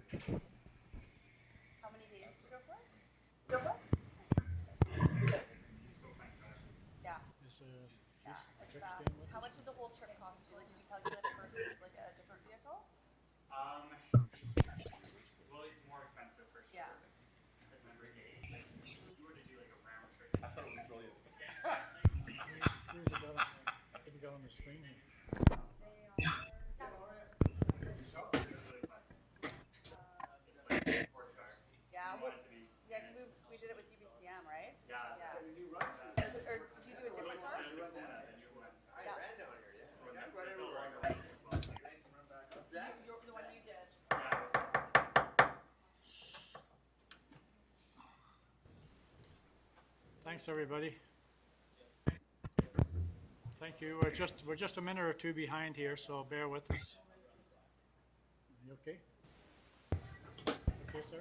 How many days to go for? Yeah. Yeah, it's fast. How much did the whole trip cost you? Like, did you calculate it versus like a different vehicle? Well, it's more expensive for sure. Yeah. Because remember days, like if you were to do like a round trip. I thought it was brilliant. Here's the button. What we got on the screen here? It's really fun. It's like a sports car. Yeah. You want it to be. Yeah, because we did it with DBCM, right? Yeah. Yeah. The new Or did you do a different car? The new one. I Yeah. ran down here, yeah. So I that's got right like everywhere I the go. The one you did. Yeah. Thanks, everybody. Thank you. We're just a minute or two behind here, so bear with us. You okay? Okay, sir?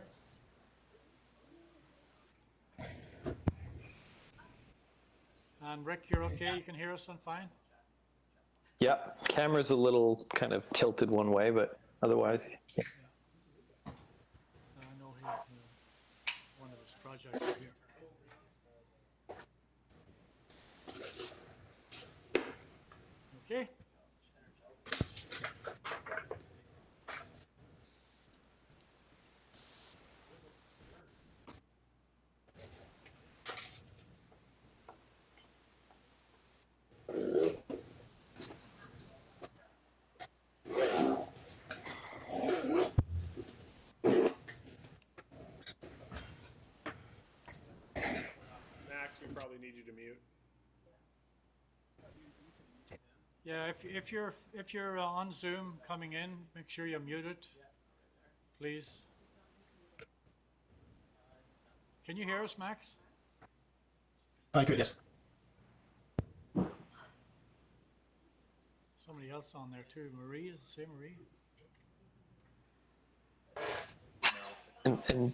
And Rick, you're okay? You can hear us on fine? Yeah, camera's a little kind of tilted one way, but otherwise. Yeah. I know one of his projects here. Okay. Max, we probably need you to mute. Yeah, if you're on Zoom coming in, make sure you're muted, please. Can you hear us, Max? I could, yes. Somebody else on there too. Marie, is it say Marie? And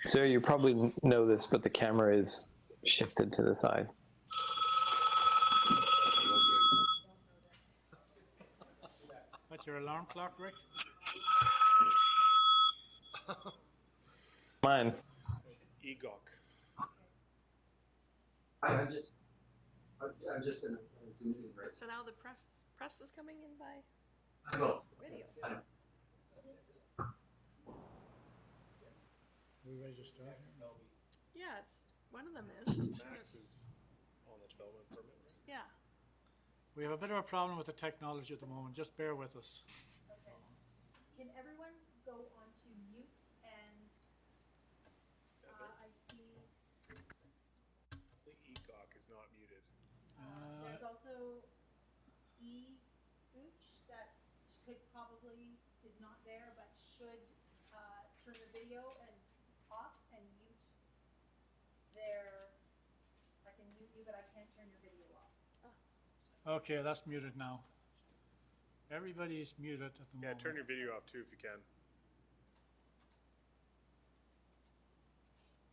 sir, you probably know this, but the camera is shifted to the side. That's your alarm clock, Rick? Mine. EGOC. I'm just in a Zoom meeting, right? So now the press is coming in by I will. video. I know. Are we ready to start? Yeah, it's one of them is. I'm sure Max it's, is on the development permit. yeah. We have a bit of a problem with the technology at the moment. Just bear with us. Okay. Can everyone go on to mute and I see The EGOC is not muted. there's also Ooch that could probably is not there but should turn the video and off and mute their. I can mute you, but I can't turn your video off. Okay, that's muted now. Everybody's muted at the Yeah, moment. turn your video off too if you can.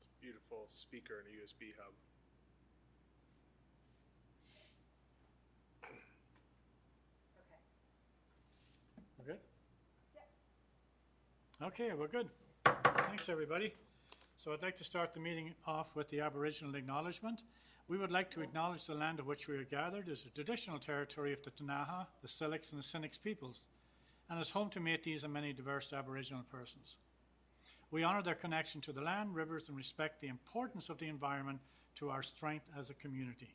It's a beautiful speaker and a USB hub. Okay. We're good? Yeah. Okay, we're good. Thanks, everybody. So I'd like to start the meeting off with the Aboriginal Acknowledgement. We would like to acknowledge the land of which we are gathered as a traditional territory of the Tanaha, the Selkirk and the Sinix peoples, and as home to Métis and many diverse Aboriginal persons. We honour their connection to the land, rivers, and respect the importance of the environment to our strength as a community.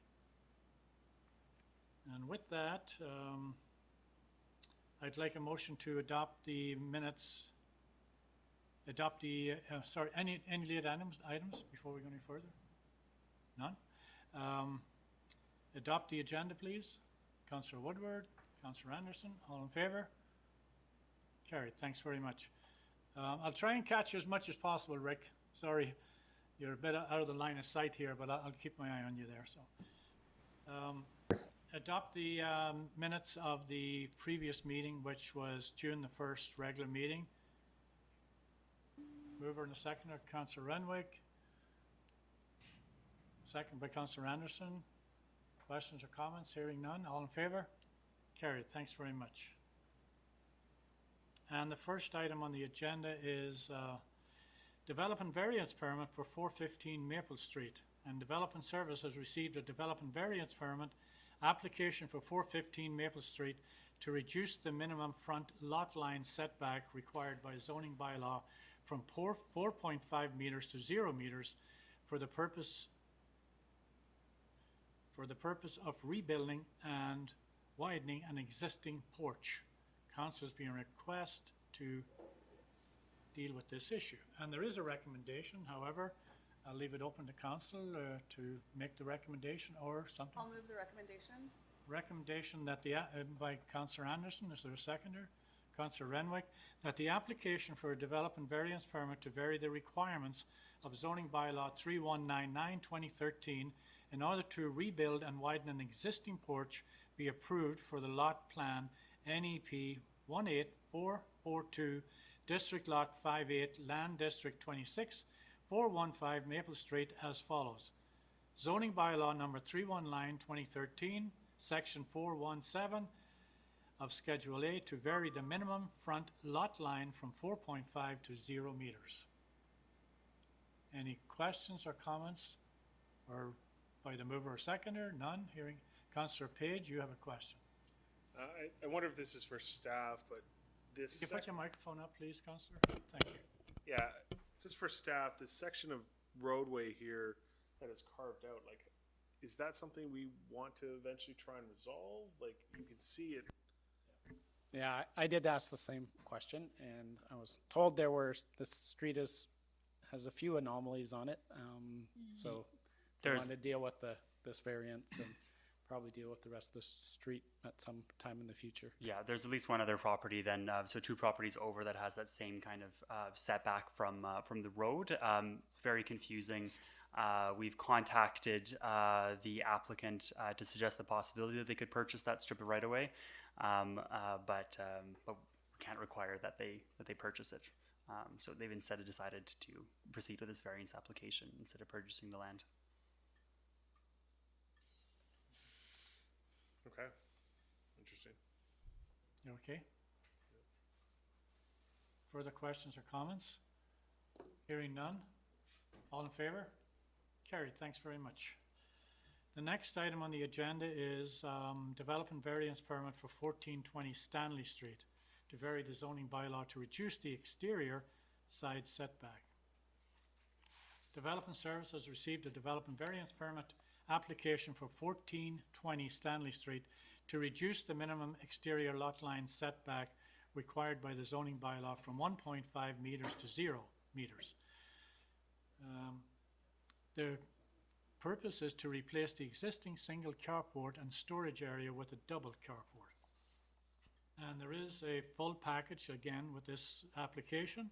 And with that, I'd like a motion to adopt the minutes. Adopt the, any late items before we go any further? None? Adopt the agenda, please. Councillor Woodward, Councillor Anderson, all in favour? Carried, thanks very much. I'll try and catch you as much as possible, Rick. Sorry, you're a bit out of the line of sight here, but I'll keep my eye on you there. So, adopt the minutes of the previous meeting, which was June the 1st regular meeting. Mover and a seconder, Councillor Renwick. Second by Councillor Anderson. Questions or comments? Hearing none. All in favour? Carried. Thanks very much. And the first item on the agenda is Development Variance Permit for 415 Maple Street. And Development Service has received a Development Variance Permit application for 415 Maple Street to reduce the minimum front lot line setback required by zoning bylaw from 4.5 meters to 0 meters for the purpose of rebuilding and widening an existing porch. Council is being requested to deal with this issue. And there is a recommendation, however, I'll leave it open to council to make the recommendation or something. I'll move the recommendation. Recommendation that by Councillor Anderson, is there a seconder? Councillor Renwick, that the application for a development variance permit to vary the requirements of zoning bylaw 3199/2013 in order to rebuild and widen an existing porch be approved for the lot plan NEP 18442, District Lot 58, Land District 26, 415 Maple Street as follows. Zoning bylaw number 319/2013, section 417 of Schedule A to vary the minimum front lot line from 4.5 to 0 meters. Any questions or comments or by the mover or seconder? None. Hearing Councillor Page, you have a question. I wonder if this is for staff, but this. Can you put your microphone up, please, Councillor? Thank you. Yeah, just for staff, this section of roadway here that is carved out, like, is that something we want to eventually try and resolve? Like, you can see it. Yeah, I did ask the same question, and I was told this street has a few anomalies on it. So they There's- wanted to deal with this variance and probably deal with the rest of the street at some time in the future. Yeah, there's at least one other property then, so two properties over that has that same kind of setback from the road. It's very confusing. We've contacted the applicant to suggest the possibility that they could purchase that strip of right of way, but we can't require that they purchase it. So they've instead decided to proceed with this variance application instead of purchasing the land. Okay, interesting. You okay? Further questions or comments? Hearing none. All in favor? Carried. Thanks very much. The next item on the agenda is development variance permit for 1420 Stanley Street to vary the zoning bylaw to reduce the exterior side setback. Development Service has received a development variance permit application for 1420 Stanley Street to reduce the minimum exterior lot line setback required by the zoning bylaw from 1.5 meters to 0 meters. The purpose is to replace the existing single carport and storage area with a double carport. And there is a full package again with this application,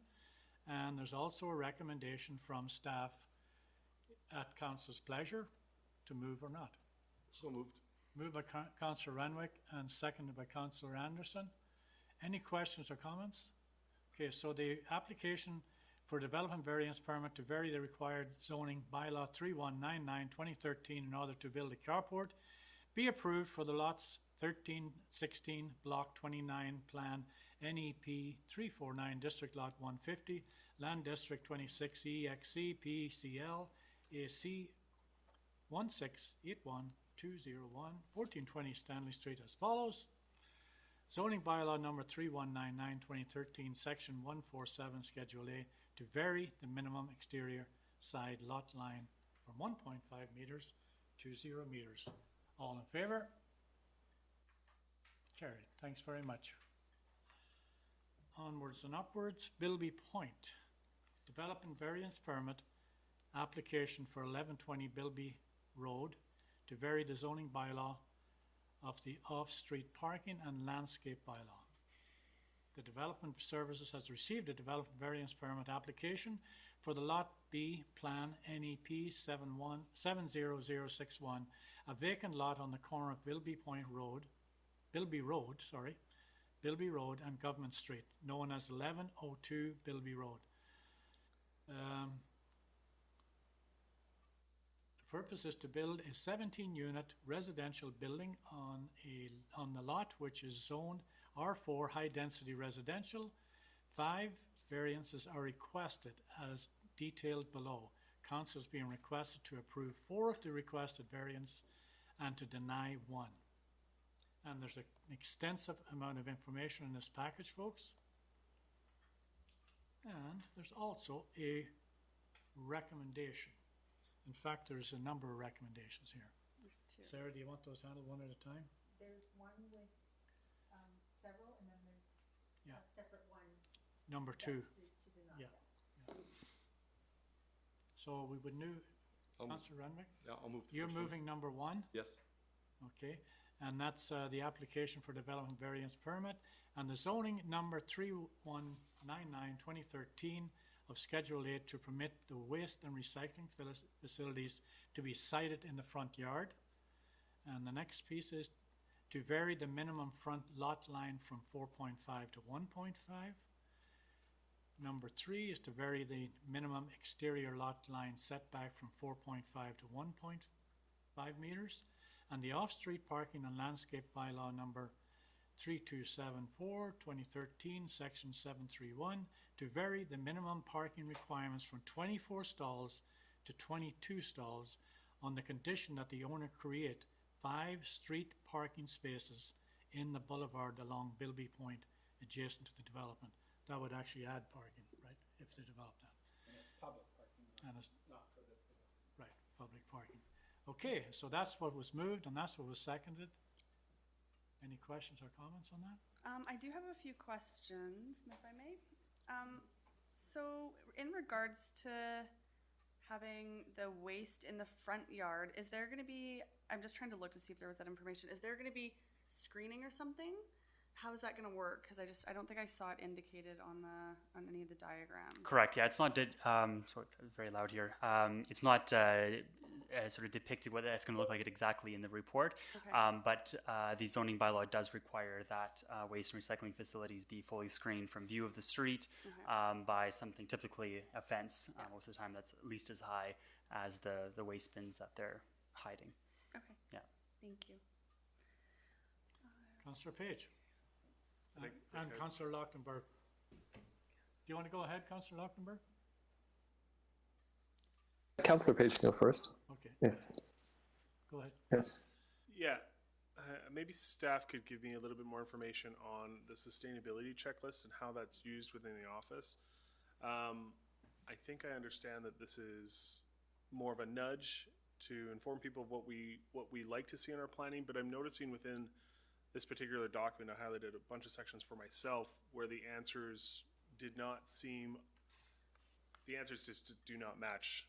and there's also a recommendation from staff at council's pleasure to move or not. So moved. Moved by Councillor Renwick and seconded by Councillor Anderson. Any questions or comments? Okay, so the application for development variance permit to vary the required zoning bylaw 3199/2013 in order to build a carport be approved for the lots 1316 block 29 plan NEP 349 district lot 150 land district 26 EXC PCL AC 1681201 1420 Stanley Street as follows. Zoning bylaw number 3199/2013 section 147 schedule A to vary the minimum exterior side lot line from 1.5 meters to 0 meters. All in favor? Carried. Thanks very much. Onwards and upwards. Bealby Point. Development variance permit application for 1120 Bealby Road to vary the zoning bylaw of the off-street parking and landscape bylaw. The Development Services has received a development variance permit application for the Lot B Plan NEP 70061, a vacant lot on the corner of Bealby Road and Government Street, known as 1102 Bealby Road. The purpose is to build a 17-unit residential building on the lot which is zoned R4 high-density residential 5 variances are requested as detailed below. Council is being requested to approve 4 of the requested variants and to deny 1. And there's an extensive amount of information in this package, folks. And there's also a recommendation. In fact, there's a number of recommendations here. There's 2. Sarah, do you want those handled one at a time? There's one with, several, and then there's Yeah. a separate one. Number 2. that's to deny. Yeah. So we would new, I'll move- Councillor Renwick, Yeah, I'll move the you're first one. moving number 1, Yes. okay? And that's the application for development variance permit and the zoning number 3199/2013 of Schedule 8 to permit the waste and recycling facilities to be sited in the front yard. And the next piece is to vary the minimum front lot line from 4.5 to 1.5. Number 3 is to vary the minimum exterior lot line setback from 4.5 to 1.5 meters. And the off-street parking and landscape bylaw number 3274/2013, section 731, to vary the minimum parking requirements from 24 stalls to 22 stalls on the condition that the owner create 5 street parking spaces in the boulevard along Bealby Point adjacent to the development. That would actually add parking, right, if they develop that. And it's public parking, And it's, not for this development. right, public parking. Okay, so that's what was moved and that's what was seconded. Any questions or comments on that? I do have a few questions, if I may. So in regards to having the waste in the front yard, is there going to be, I'm just trying to look to see if there was that information, is there going to be screening or something? How is that going to work? Because I don't think I saw it indicated on any of the diagrams. Correct. Yeah, it's not. Sorry, very loud here. It's not sort of depicted what it's going to look like exactly in the report. Okay. But the zoning bylaw does require that waste and recycling facilities be fully screened from view of the street Okay. by something, typically a fence. Most of the time, that's at least as high as the waste bins that they're hiding. Okay. Yeah. Thank you. Councillor Page. Think- And think I- Councillor Lochtenberg. Do you want to go ahead, Councillor Lochtenberg? Councillor Page can go first. Okay, Yes. go ahead. Yes. Yeah, maybe staff could give me a little bit more information on the sustainability checklist and how that's used within the office. I think I understand that this is more of a nudge to inform people of what we like to see in our planning, but I'm noticing within this particular document, I highlighted a bunch of sections for myself where the answers did not seem, the answers just do not match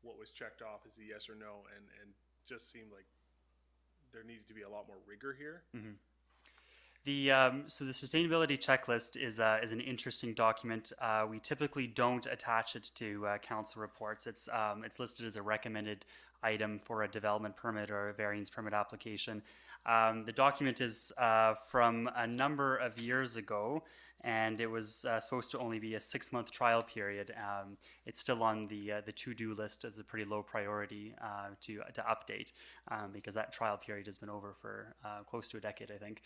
what was checked off as a yes or no, and just seemed like there needed to be a lot more rigor here. So the sustainability checklist is an interesting document. We typically don't attach it to council reports. It's listed as a recommended item for a development permit or a variance permit application. The document is from a number of years ago, and it was supposed to only be a 6-month trial period. It's still on the to-do list as a pretty low priority to update because that trial period has been over for close to a decade, I think.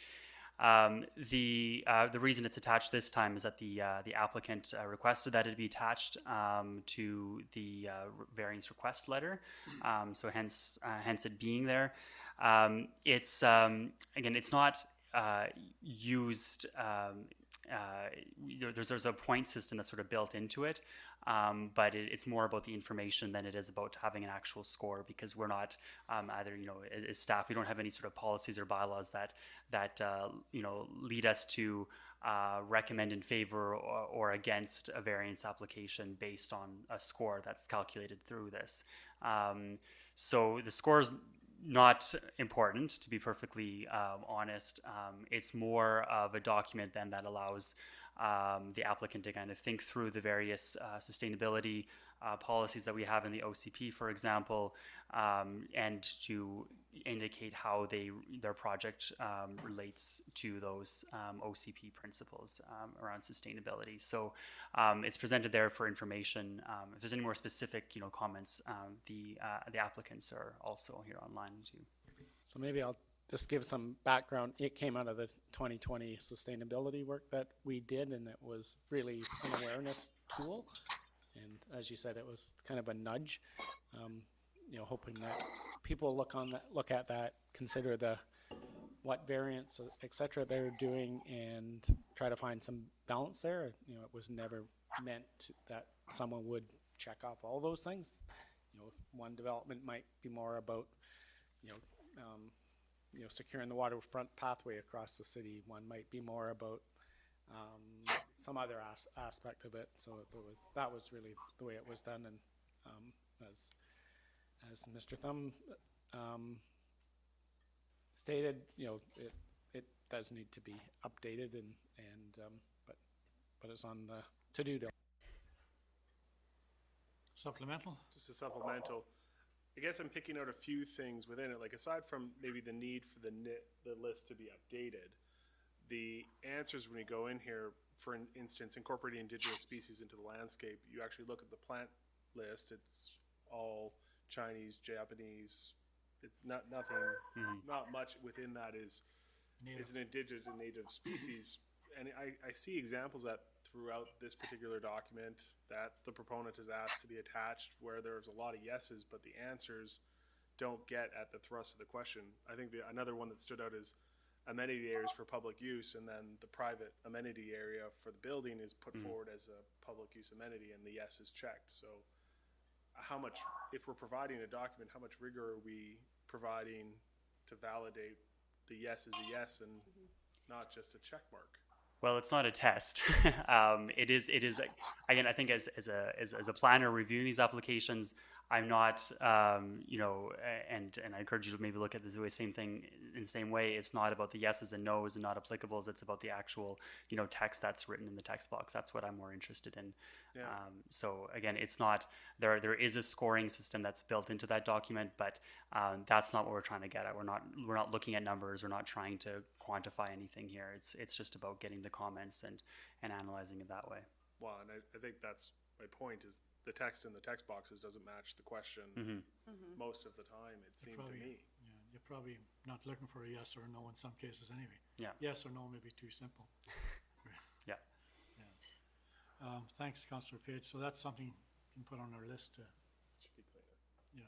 The reason it's attached this time is that the applicant requested that it be attached to the variance request letter, so hence it being there. It's again, it's not used. There's a point system that's sort of built into it, but it's more about the information than it is about having an actual score, because we're not either, as staff, we don't have any sort of policies or bylaws that lead us to recommend in favor or against a variance application based on a score that's calculated through this. So the score is not important, to be perfectly honest. It's more of a document then that allows the applicant to kind of think through the various sustainability policies that we have in the OCP, for example, and to indicate how their project relates to those OCP principles around sustainability. So it's presented there for information. If there's any more specific, comments, the applicants are also here online too. So maybe I'll just give some background, it came out of the 2020 sustainability work that we did, and it was really an awareness tool. And as you said, it was kind of a nudge, hoping that people look at that, consider what variants, et cetera, they're doing, and try to find some balance there. It was never meant that someone would check off all those things. One development might be more about, securing the waterfront pathway across the city. One might be more about some other aspect of it. So that was really the way it was done. And as Mr. Thumb stated, it does need to be updated, but it's on the to-do list. Supplemental? Just a supplemental. I guess I'm picking out a few things within it, like aside from maybe the need for the list to be updated, the answers when you go in here, for instance, incorporating indigenous species into the landscape, you actually look at the plant list, it's all Chinese, Japanese, it's not much within that is an indigenous and native species. And I see examples that throughout this particular document that the proponent has asked to be attached, where there's a lot of yeses, but the answers don't get at the thrust of the question. I think another one that stood out is amenity areas for public use, and then the private amenity area for the building is put forward as a public use amenity, and the yes is checked. So how much, if we're providing a document, how much rigor are we providing to validate the yes is a yes and not just a check mark? Well, it's not a test. It is. Again, I think as a planner reviewing these applications, I'm not, and I encourage you to maybe look at this the same thing in the same way. It's not about the yeses and nos and not applicables. It's about the actual, text that's written in the text box. That's what I'm more interested in. Yeah. So again, it's not there is a scoring system that's built into that document, but that's not what we're trying to get at. We're not looking at numbers. We're not trying to quantify anything here. It's just about getting the comments and analyzing it that way. Well, and I think that's my point, is the text in the text boxes doesn't match the question most of the time, it seemed to me. Yeah, you're probably not looking for a yes or a no in some cases anyway. Yeah. Yes or no may be too simple. Yeah. Thanks, Councillor Page. So that's something you can put on our list to, Should be cleaner.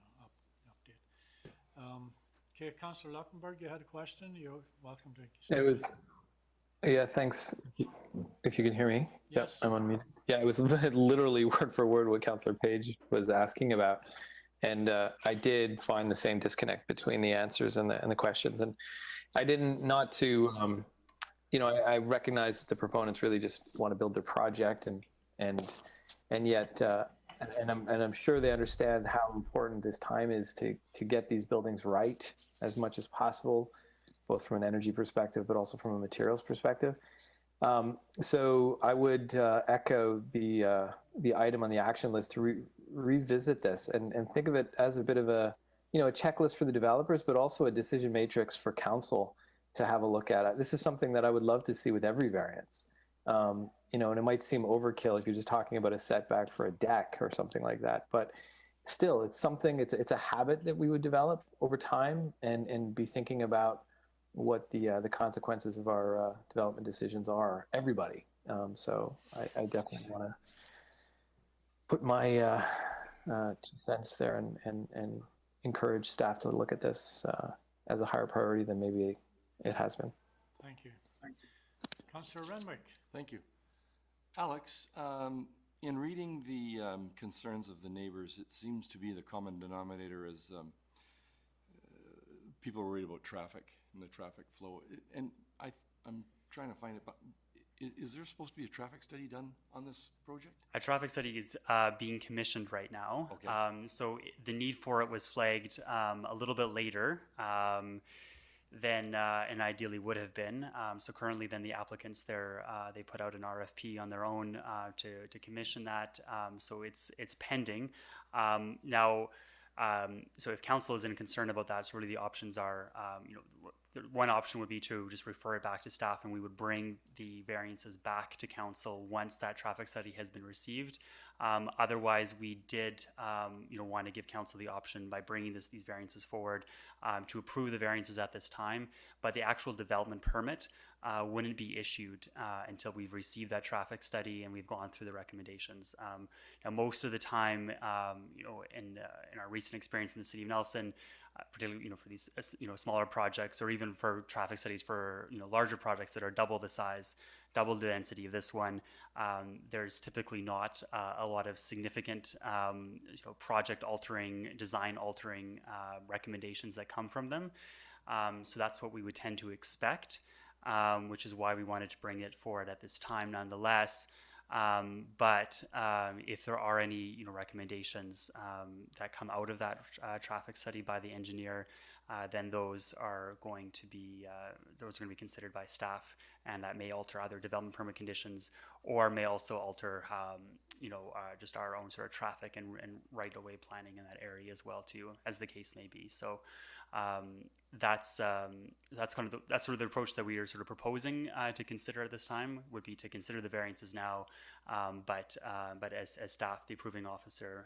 update. Okay, Councillor Luckenberg, you had a question. You're welcome to. It was, yeah, thanks. If you can hear me. Yes. Yep, I'm on mute. Yeah, it was literally word for word what Councillor Page was asking about. And I did find the same disconnect between the answers and the questions. And I didn't, not to, I recognize that the proponents really just want to build their project, and yet, I'm sure they understand how important this time is to get these buildings right as much as possible, both from an energy perspective, but also from a materials perspective. So I would echo the item on the action list to revisit this and think of it as a bit of a checklist for the developers, but also a decision matrix for council to have a look at. This is something that I would love to see with every variance. And it might seem overkill if you're just talking about a setback for a deck or something like that, but still, it's something. It's a habit that we would develop over time and be thinking about what the consequences of our development decisions are, everybody. So I definitely want to put my 2 cents there and encourage staff to look at this as a higher priority than maybe it has been. Thank you. Councillor Renwick. Thank you. Alex, in reading the concerns of the neighbors, it seems to be the common denominator is people are worried about traffic and the traffic flow. And I'm trying to find it, but is there supposed to be a traffic study done on this project? A traffic study is being commissioned right now. Okay. So the need for it was flagged a little bit later than and ideally would have been. So currently then the applicants there, they put out an RFP on their own to commission that. So it's pending. Now, so if council is in concern about that, so really the options are, one option would be to just refer it back to staff, and we would bring the variances back to council once that traffic study has been received. Otherwise, we did, want to give council the option by bringing these variances forward to approve the variances at this time, but the actual development permit wouldn't be issued until we've received that traffic study and we've gone through the recommendations. Now, most of the time, in our recent experience in the city of Nelson, particularly for these smaller projects, or even for traffic studies for larger projects that are double the size, double the density of this one, there's typically not a lot of significant project altering, design altering recommendations that come from them. So that's what we would tend to expect, which is why we wanted to bring it forward at this time nonetheless. But if there are any recommendations that come out of that traffic study by the engineer, then those are going to be considered by staff, and that may alter either development permit conditions or may also alter just our own sort of traffic and right-of-way planning in that area as well too, as the case may be. So that's sort of the approach that we are sort of proposing to consider at this time, would be to consider the variances now, but as staff, the approving officer,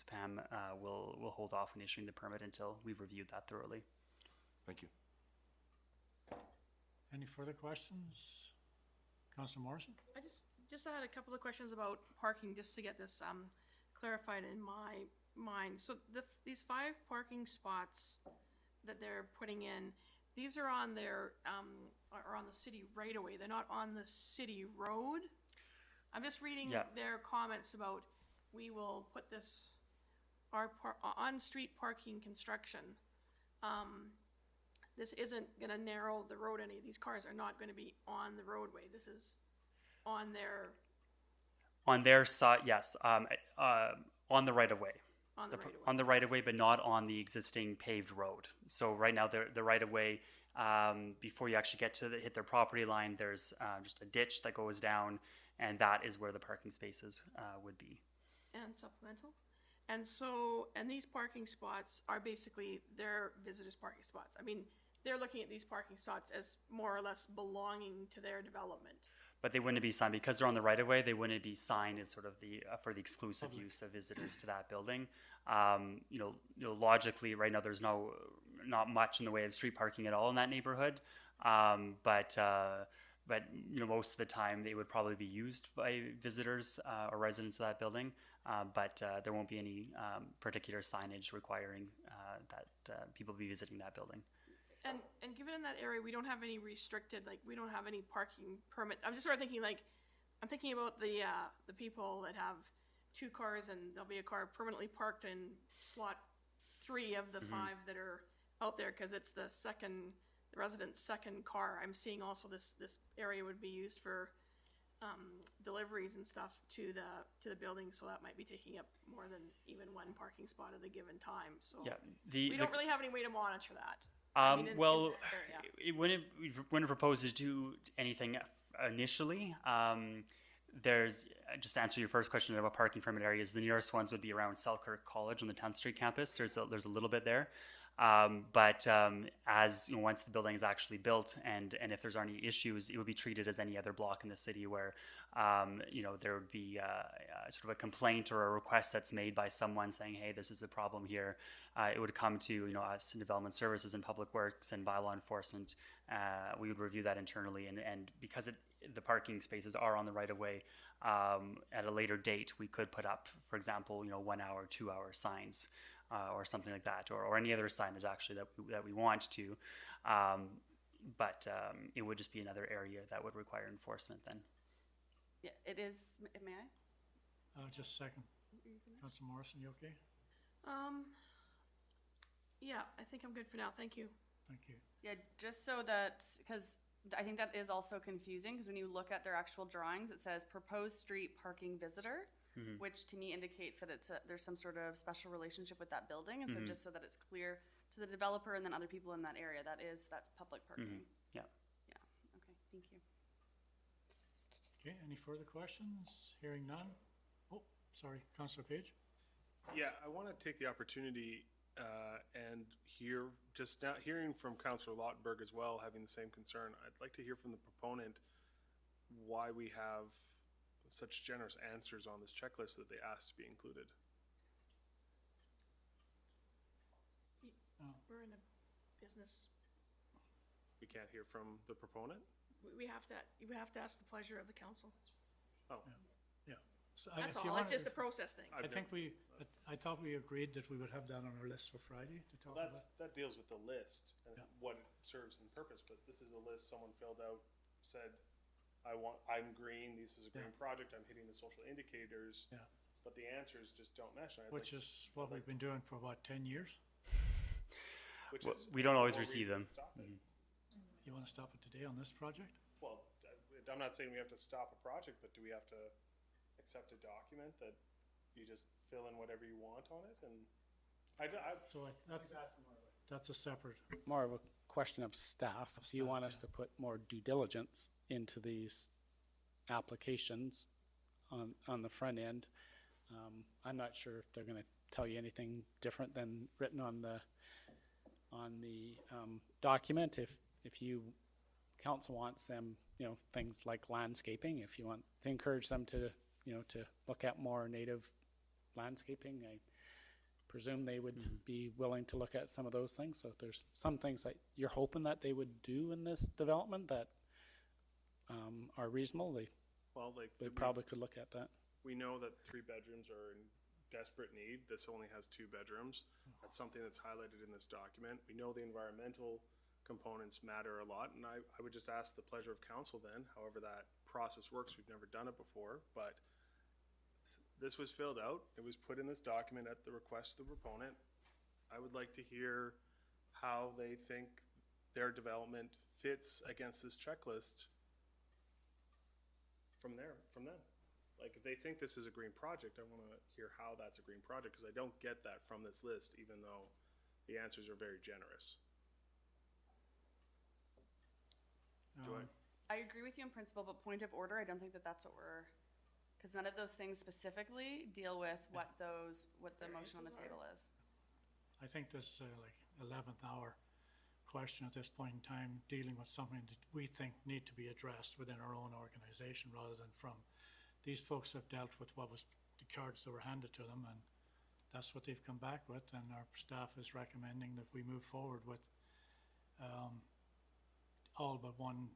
Pam, will hold off on issuing the permit until we've reviewed that thoroughly. Thank you. Any further questions? Councillor Morrison? I just had a couple of questions about parking, just to get this clarified in my mind. So these 5 parking spots that they're putting in, these are on their are on the city right away. They're not on the city road. I'm just reading their comments about, we will put this on street parking construction. This isn't going to narrow the road any. These cars are not going to be on the roadway. This is on their side, yes. On the right of way. On the right of way. On the right of way, but not on the existing paved road. So right now, the right of way, before you actually get to hit their property line, there's just a ditch that goes down, and that is where the parking spaces would be. And supplemental. And these parking spots are basically their visitors' parking spots. I mean, they're looking at these parking spots as more or less belonging to their development. But they wouldn't be signed because they're on the right of way. They wouldn't be signed as sort of for the exclusive use of visitors to that building. Logically, right now there's not much in the way of street parking at all in that neighborhood. But most of the time they would probably be used by visitors or residents of that building. But there won't be any particular signage requiring that people be visiting that building. And given in that area, we don't have any restricted, we don't have any parking permit. I'm just sort of thinking, I'm thinking about the people that have 2 cars, and there'll be a car permanently parked in slot 3 of the 5 that are out there, because it's the resident's second car. I'm seeing also this area would be used for deliveries and stuff to the building, so that might be taking up more than even 1 parking spot at a given time. So we don't really have any way to monitor that. We wouldn't propose to do anything initially. There's, just to answer your first question about parking permit areas, the nearest ones would be around Selkirk College on the 10th Street campus. There's a little bit there. But as once the building is actually built, and if there's any issues, it would be treated as any other block in the city where there would be sort of a complaint or a request that's made by someone saying, hey, this is a problem here. It would come to us in Development Services and Public Works and Bylaw Enforcement. We would review that internally, and because the parking spaces are on the right of way, at a later date we could put up, for example, 1 hour, 2 hour signs. Or something like that, or any other signage actually that we want to, but it would just be another area that would require enforcement then. Yeah, it is. May I? Just a second. Councillor Morrison, you okay? Yeah, I think I'm good for now. Thank you. Thank you. Yeah, just so that, because I think that is also confusing, because when you look at their actual drawings, it says proposed street parking visitor. Which to me indicates that there's some sort of special relationship with that building, and so just so that it's clear to the developer and then other people in that area, that's public parking. Yeah. Okay, thank you. Okay, any further questions? Hearing none. Oh, sorry, Councillor Page. Yeah, I want to take the opportunity and just now hearing from Councillor Lautenberg as well, having the same concern, I'd like to hear from the proponent why we have such generous answers on this checklist that they asked to be included. We're in a business, We can't hear from the proponent? we have to ask the pleasure of the council. Oh, Yeah. So That's if you all, want- it's just a process thing. I think I thought we agreed that we would have that on our list for Friday to talk about. that deals with the list and Yeah. what it serves in purpose, but this is a list someone filled out, said, I'm green, this is a green Yeah. project, I'm hitting the social indicators. Yeah. But the answers just don't mesh. and I'd Which like- is what we've been doing for, what, 10 years? which Well, is we don't always more receive reason them. to stop it. You want to stop it today on this project? Well, I'm not saying we have to stop a project, but do we have to accept a document that you just fill in whatever you want on it? And So that's a separate, More of a question of staff. If you want us to put more due diligence into these applications on the front end, I'm not sure if they're gonna tell you anything different than written on the document. If you, council wants them, things like landscaping, if you want to encourage them to, to look at more native landscaping, I presume they would be willing to look at some of those things. So if there's some things that you're hoping that they would do in this development that are reasonable, they probably could look at that. we know that 3 bedrooms are in desperate need. This only has 2 bedrooms. That's something that's highlighted in this document. We know the environmental components matter a lot, and I would just ask the pleasure of council then, however that process works. We've never done it before, but this was filled out. It was put in this document at the request of the proponent. I would like to hear how they think their development fits against this checklist from them. Like, if they think this is a green project, I want to hear how that's a green project, because I don't get that from this list, even though the answers are very generous. I agree with you in principle, but point of order, I don't think that that's what we're, because none of those things specifically deal with what the motion on the table is. I think this is like 11th hour question at this point in time, dealing with something that we think need to be addressed within our own organization rather than from. These folks have dealt with what was the cards that were handed to them, and that's what they've come back with, and our staff is recommending that we move forward with all but one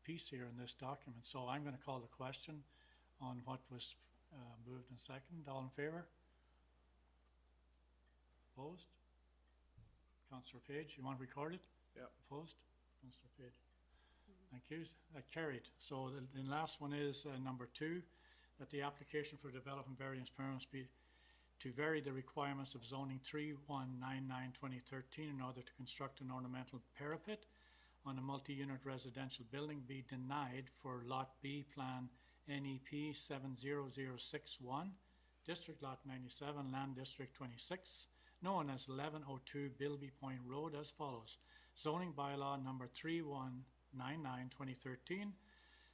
piece here in this document. So I'm going to call the question on what was moved and seconded. All in favour? Opposed? Councillor Page, you want to record it? Yeah. Opposed? Councillor Page. Thank you. That carried. So the last one is number 2, that the application for development variance permits be to vary the requirements of zoning 3199/2013 in order to construct an ornamental parapet on a multi-unit residential building be denied for Lot B Plan NEP 70061, District Lot 97, Land District 26, known as 1102 Bealby Point Road as follows. Zoning bylaw number 3199/2013,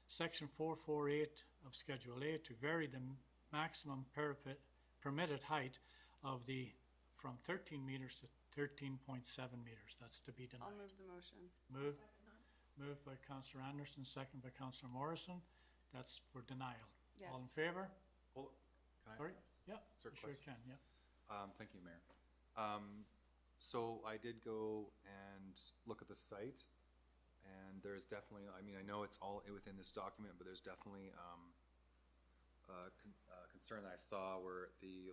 Section 448 of Schedule A to vary the maximum permitted height of from 13 meters to 13.7 meters. That's to be denied. I'll move the motion. Moved by Councillor Anderson, second by Councillor Morrison. That's for denial. Yes. All in favour? Hold, can I? Sorry? Yeah, Sir, you sure question. can, yeah. Thank you, Mayor. So I did go and look at the site, and there's definitely, I mean, I know it's all within this document, but there's definitely concern that I saw where the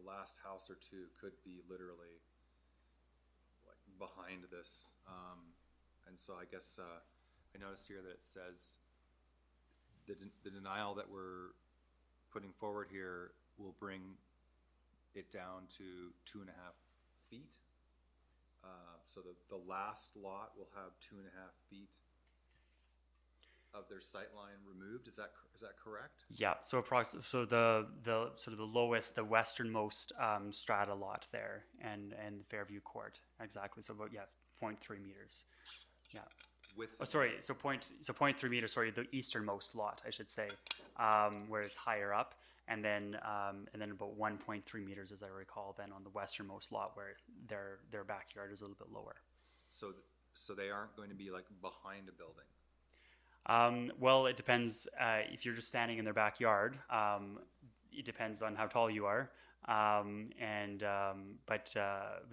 last house or two could be literally like behind this, and so I guess I noticed here that it says the denial that we're putting forward here will bring it down to 2.5 feet. So the last lot will have 2.5 feet of their sight line removed. Is that correct? Yeah, so so the sort of the lowest, the westernmost strata lot there, and Fairview Court, exactly. So about 0.3 meters. Yeah. With Oh, sorry. So 0.3 meters. Sorry, the easternmost lot, I should say, where it's higher up, and then about 1.3 meters, as I recall, then on the westernmost lot where their backyard is a little bit lower. So they aren't going to be like behind a building. Well, it depends. If you're just standing in their backyard, it depends on how tall you are. But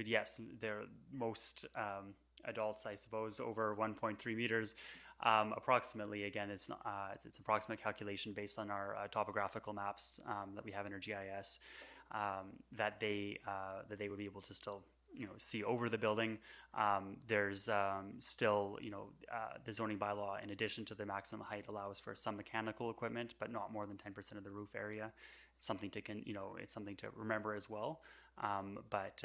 yes, they're most adults, I suppose, over 1.3 meters. Approximately, again, it's approximate calculation based on our topographical maps that we have in our GIS, that they would be able to still see over the building. There's still, the zoning bylaw, in addition to the maximum height, allows for some mechanical equipment, but not more than 10% of the roof area. It's something to it's something to remember as well. But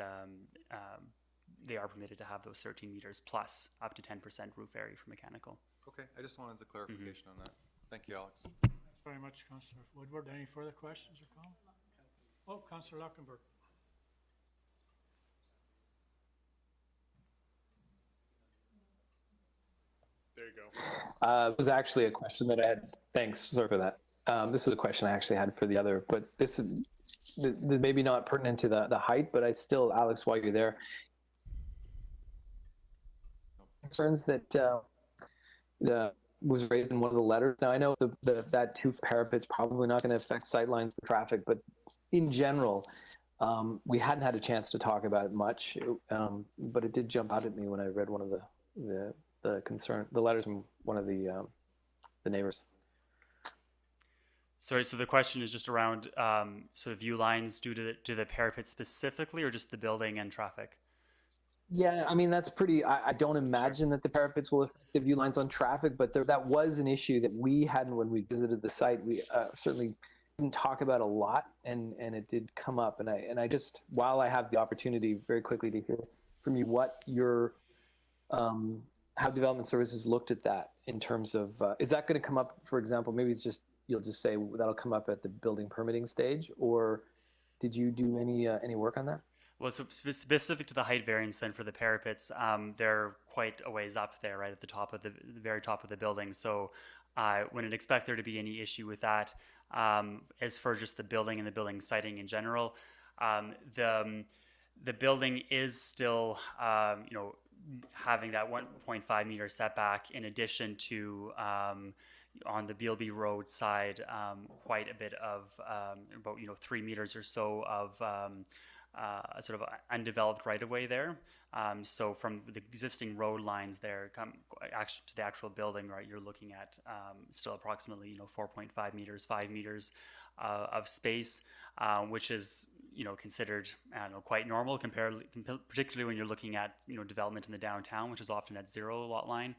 they are permitted to have those 13 meters plus up to 10% roof area for mechanical. Okay, I just wanted a clarification on that. Thank you, Alex. Thanks very much, Councillor Woodward. Any further questions or comments? Oh, Councillor Luxembourg. There you go. It was actually a question that I had. Thanks, sorry for that. This is a question I actually had for the other, but this is maybe not pertinent to the height, but I still, Alex, while you're there, concerns that was raised in one of the letters. Now I know that two parapets probably not going to affect sightlines for traffic, but in general, we hadn't had a chance to talk about it much, but it did jump out at me when I read one of the letters from one of the neighbors. Sorry, so the question is just around sort of view lines due to the parapet specifically, or just the building and traffic? Yeah, I mean, that's pretty, I don't imagine that the parapets will affect the view lines on traffic, but that was an issue that we had when we visited the site. We certainly didn't talk about a lot, and it did come up. And I just, while I have the opportunity very quickly to hear from you what your, how Development Services looked at that in terms of, is that going to come up, for example, maybe it's just, you'll just say that'll come up at the building permitting stage, or did you do any work on that? Well, so specific to the height variance then for the parapets, they're quite a ways up there, right at the top of the very top of the building. So I wouldn't expect there to be any issue with that. As for just the building and the building siting in general, the building is still, having that 1.5 meter setback in addition to on the Bealby Road side, quite a bit of about 3 meters or so of sort of undeveloped right of way there. So from the existing road lines there to the actual building, right, you're looking at still approximately 4.5 meters, 5 meters of space, which is considered quite normal particularly when you're looking at development in the downtown, which is often at zero lot line.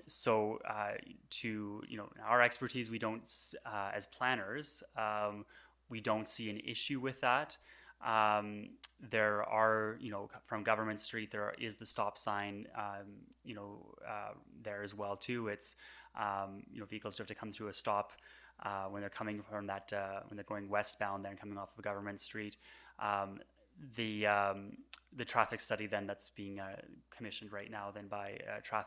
So to our expertise, we don't as planners, we don't see an issue with that. There are, from Government Street, there is the stop sign, there as well too. It's, vehicles do have to come through a stop when they're coming from that, when they're going westbound, then coming off of Government Street. The traffic study then that's being commissioned right now then by it's going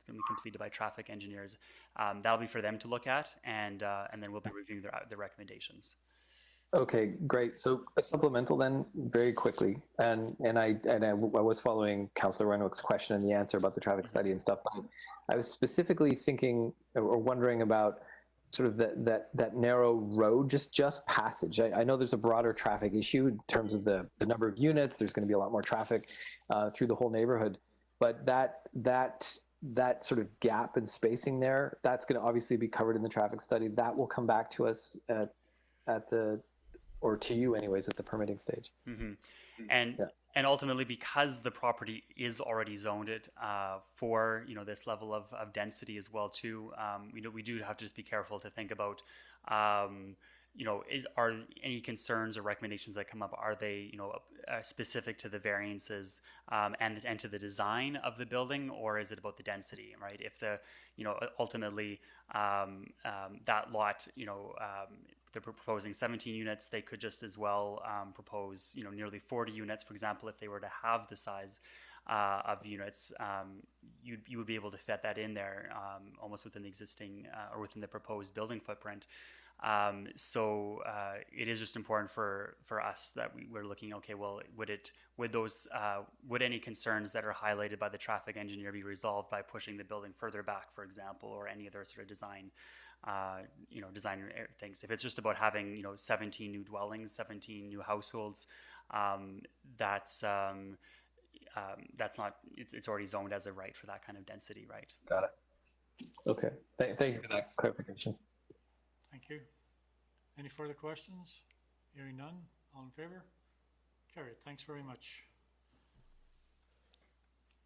to be completed by traffic engineers. That'll be for them to look at, and then we'll be reviewing their recommendations. Okay, great. So a supplemental then, very quickly, and I was following Councillor Renwick's question and the answer about the traffic study and stuff. But I was specifically thinking or wondering about sort of that narrow road, just passage. I know there's a broader traffic issue in terms of the number of units. There's going to be a lot more traffic through the whole neighborhood, but that sort of gap and spacing there, that's going to obviously be covered in the traffic study. That will come back to us at the, or to you anyways, at the permitting stage. Mm-hmm. And ultimately, because the property is already zoned it for this level of density as well too, we do have to just be careful to think about are any concerns or recommendations that come up, are they specific to the variances and to the design of the building, or is it about the density, right? If the ultimately that lot they're proposing 17 units, they could just as well propose nearly 40 units, for example. If they were to have the size of units, you would be able to fit that in there almost within the existing or within the proposed building footprint. It is just important for us that we're looking, okay, well, would any concerns that are highlighted by the traffic engineer be resolved by pushing the building further back, for example, or any other sort of design things. If it's just about having 17 new dwellings, 17 new households, that's not, it's already zoned as a right for that kind of density, right? Got it. Okay. Thank you for that clarification. Thank you. Any further questions? Hearing none, all in favor? Carried. Thanks very much.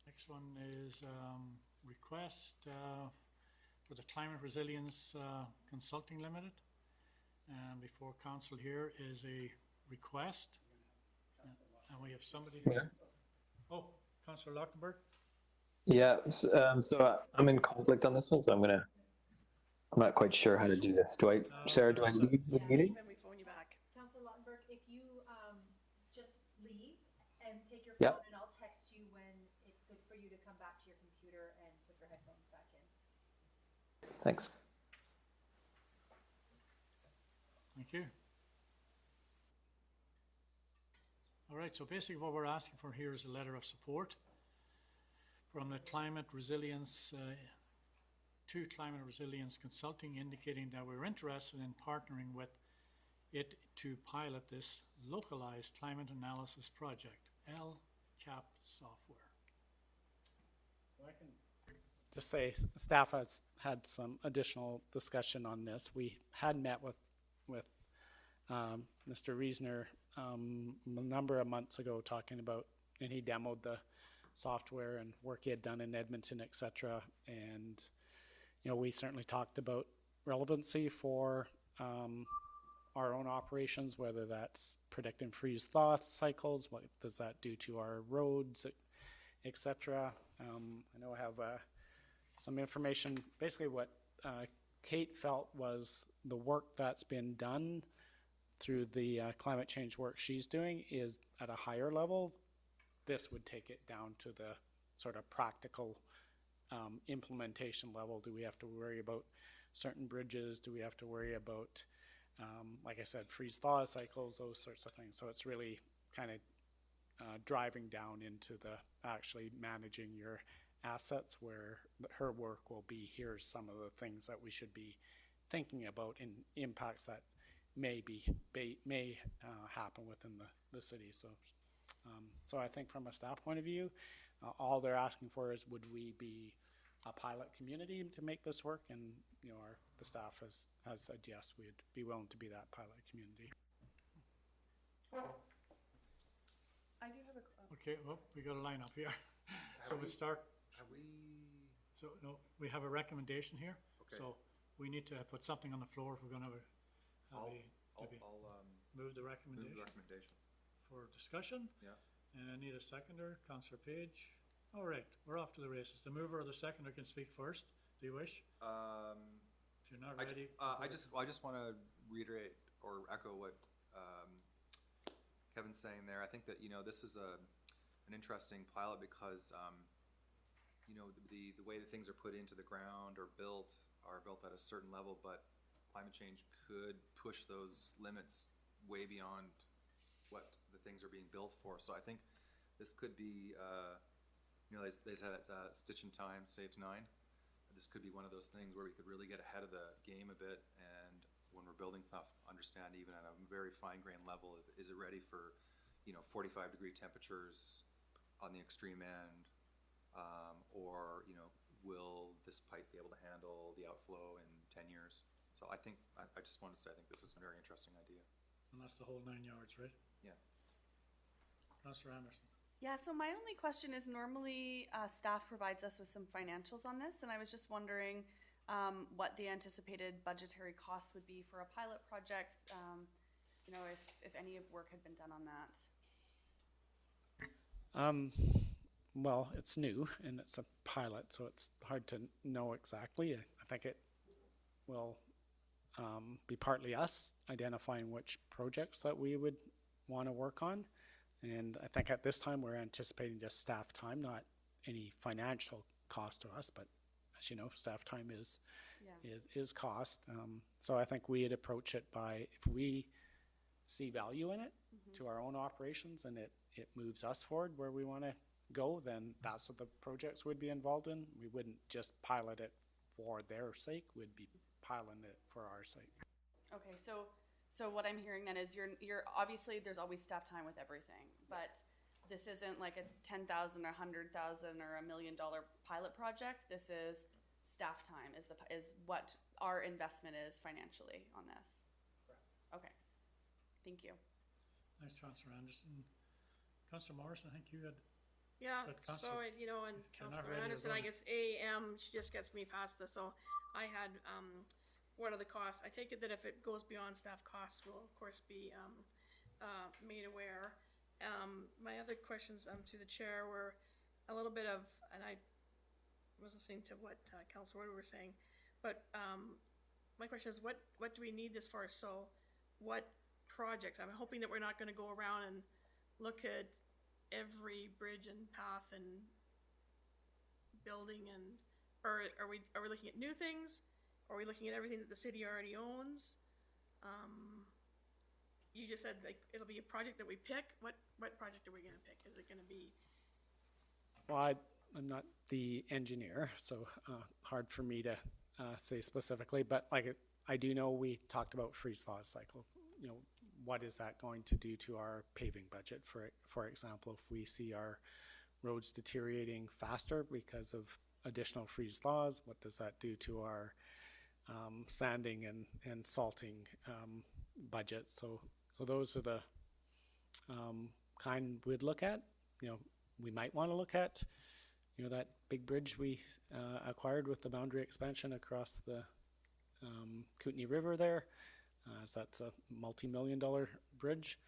Next one is request for the Climate Resilience Consulting Limited. And before council here is a request. And we have somebody here. Oh, Councillor Lockenberg. Yeah, so I'm in conflict on this one, so I'm not quite sure how to do this. Sarah, do I leave the meeting? Then we phone you back. Councillor Lautenberg, if you just leave and take your Yep. phone, and I'll text you when it's good for you to come back to your computer and put your headphones back in. Thanks. Thank you. All right, so basically what we're asking for here is a letter of support from the Climate Resilience to Climate Resilience Consulting, indicating that we're interested in partnering with it to pilot this localized climate analysis project, LCAP software. So I can just say staff has had some additional discussion on this. We had met with Mr. Reisner a number of months ago talking about, and he demoed the software and work he had done in Edmonton, etc. And we certainly talked about relevancy for our own operations, whether that's predicting freeze-thaw cycles, what does that do to our roads, etc. I know I have some information. Basically what Kate felt was the work that's been done through the climate change work she's doing is at a higher level. This would take it down to the sort of practical implementation level. Do we have to worry about certain bridges? Do we have to worry about, like I said, freeze-thaw cycles, those sorts of things? So it's really kind of driving down into the actually managing your assets, where her work will be, here's some of the things that we should be thinking about and impacts that may happen within the city. So I think from a staff point of view, all they're asking for is, would we be a pilot community to make this work? And the staff has said yes, we'd be willing to be that pilot community. I do have a Okay, well, we got a lineup here. So we start. So no, we have a recommendation here. Okay. So we need to put something on the floor if we're going to have I'll move the move recommendation the recommendation. for discussion. Yeah. And I need a seconder, Councillor Page. All right, we're off to the races. The mover or the seconder can speak first. Do you wish? If you're not ready. I just want to reiterate or echo what Kevin's saying there. I think that this is an interesting pilot because the way that things are put into the ground or built are built at a certain level, but climate change could push those limits way beyond what the things are being built for. So I think this could be, they said it's stitch in time saves 9. This could be one of those things where we could really get ahead of the game a bit, and when we're building stuff, understand even at a very fine-grained level, is it ready for 45-degree temperatures on the extreme end, or will this pipe be able to handle the outflow in 10 years? So I think, I just want to say, I think this is a very interesting idea. And that's the whole 9 yards, right? Yeah. Councillor Anderson. Yeah, so my only question is, normally staff provides us with some financials on this, and I was just wondering what the anticipated budgetary costs would be for a pilot project, if any work had been done on that. Well, it's new and it's a pilot, so it's hard to know exactly. I think it will be partly us identifying which projects that we would want to work on. And I think at this time we're anticipating just staff time, not any financial cost to us, but as you know, staff time is Yeah. is cost. So I think we'd approach it by, if we see value in it to our own operations and it moves us forward where we want to go, then that's what the projects would be involved in. We wouldn't just pilot it for their sake, we'd be piloting it for our sake. Okay, so what I'm hearing then is you're obviously there's always staff time with everything, but this isn't like a $10,000, or $100,000, or $1 million pilot project. This is staff time is what our investment is financially on this. Correct. Okay, thank you. Thanks, Councillor Anderson. Councillor Morrison, I think you had, Yeah, But so, Councillor- you know, and if you're not Councillor ready, Anderson, you're I guess AM, she just gets me past this, so I had, what are the costs? I take it that if it goes beyond staff costs, we'll of course be, made aware. My other questions, to the chair were a little bit of, and I was listening to what, Councillor Wood was saying, but, my question is, what do we need this for? So, what projects? I'm hoping that we're not gonna go around and look at every bridge and path and building and, or are we looking at new things? Are we looking at everything that the city already owns? You just said like it'll be a project that we pick. What project are we gonna pick? Is it gonna be? Well, I'm not the engineer, so hard for me to say specifically, but like I do know we talked about freeze-thaw cycles. You know, what is that going to do to our paving budget, for example, if we see our roads deteriorating faster because of additional freeze-thaws, what does that do to our sanding and salting budget? So those are the kind we'd look at. You know, we might want to look at, you know, that big bridge we acquired with the boundary expansion across the Kootenai River there. So that's a multi-million-dollar bridge.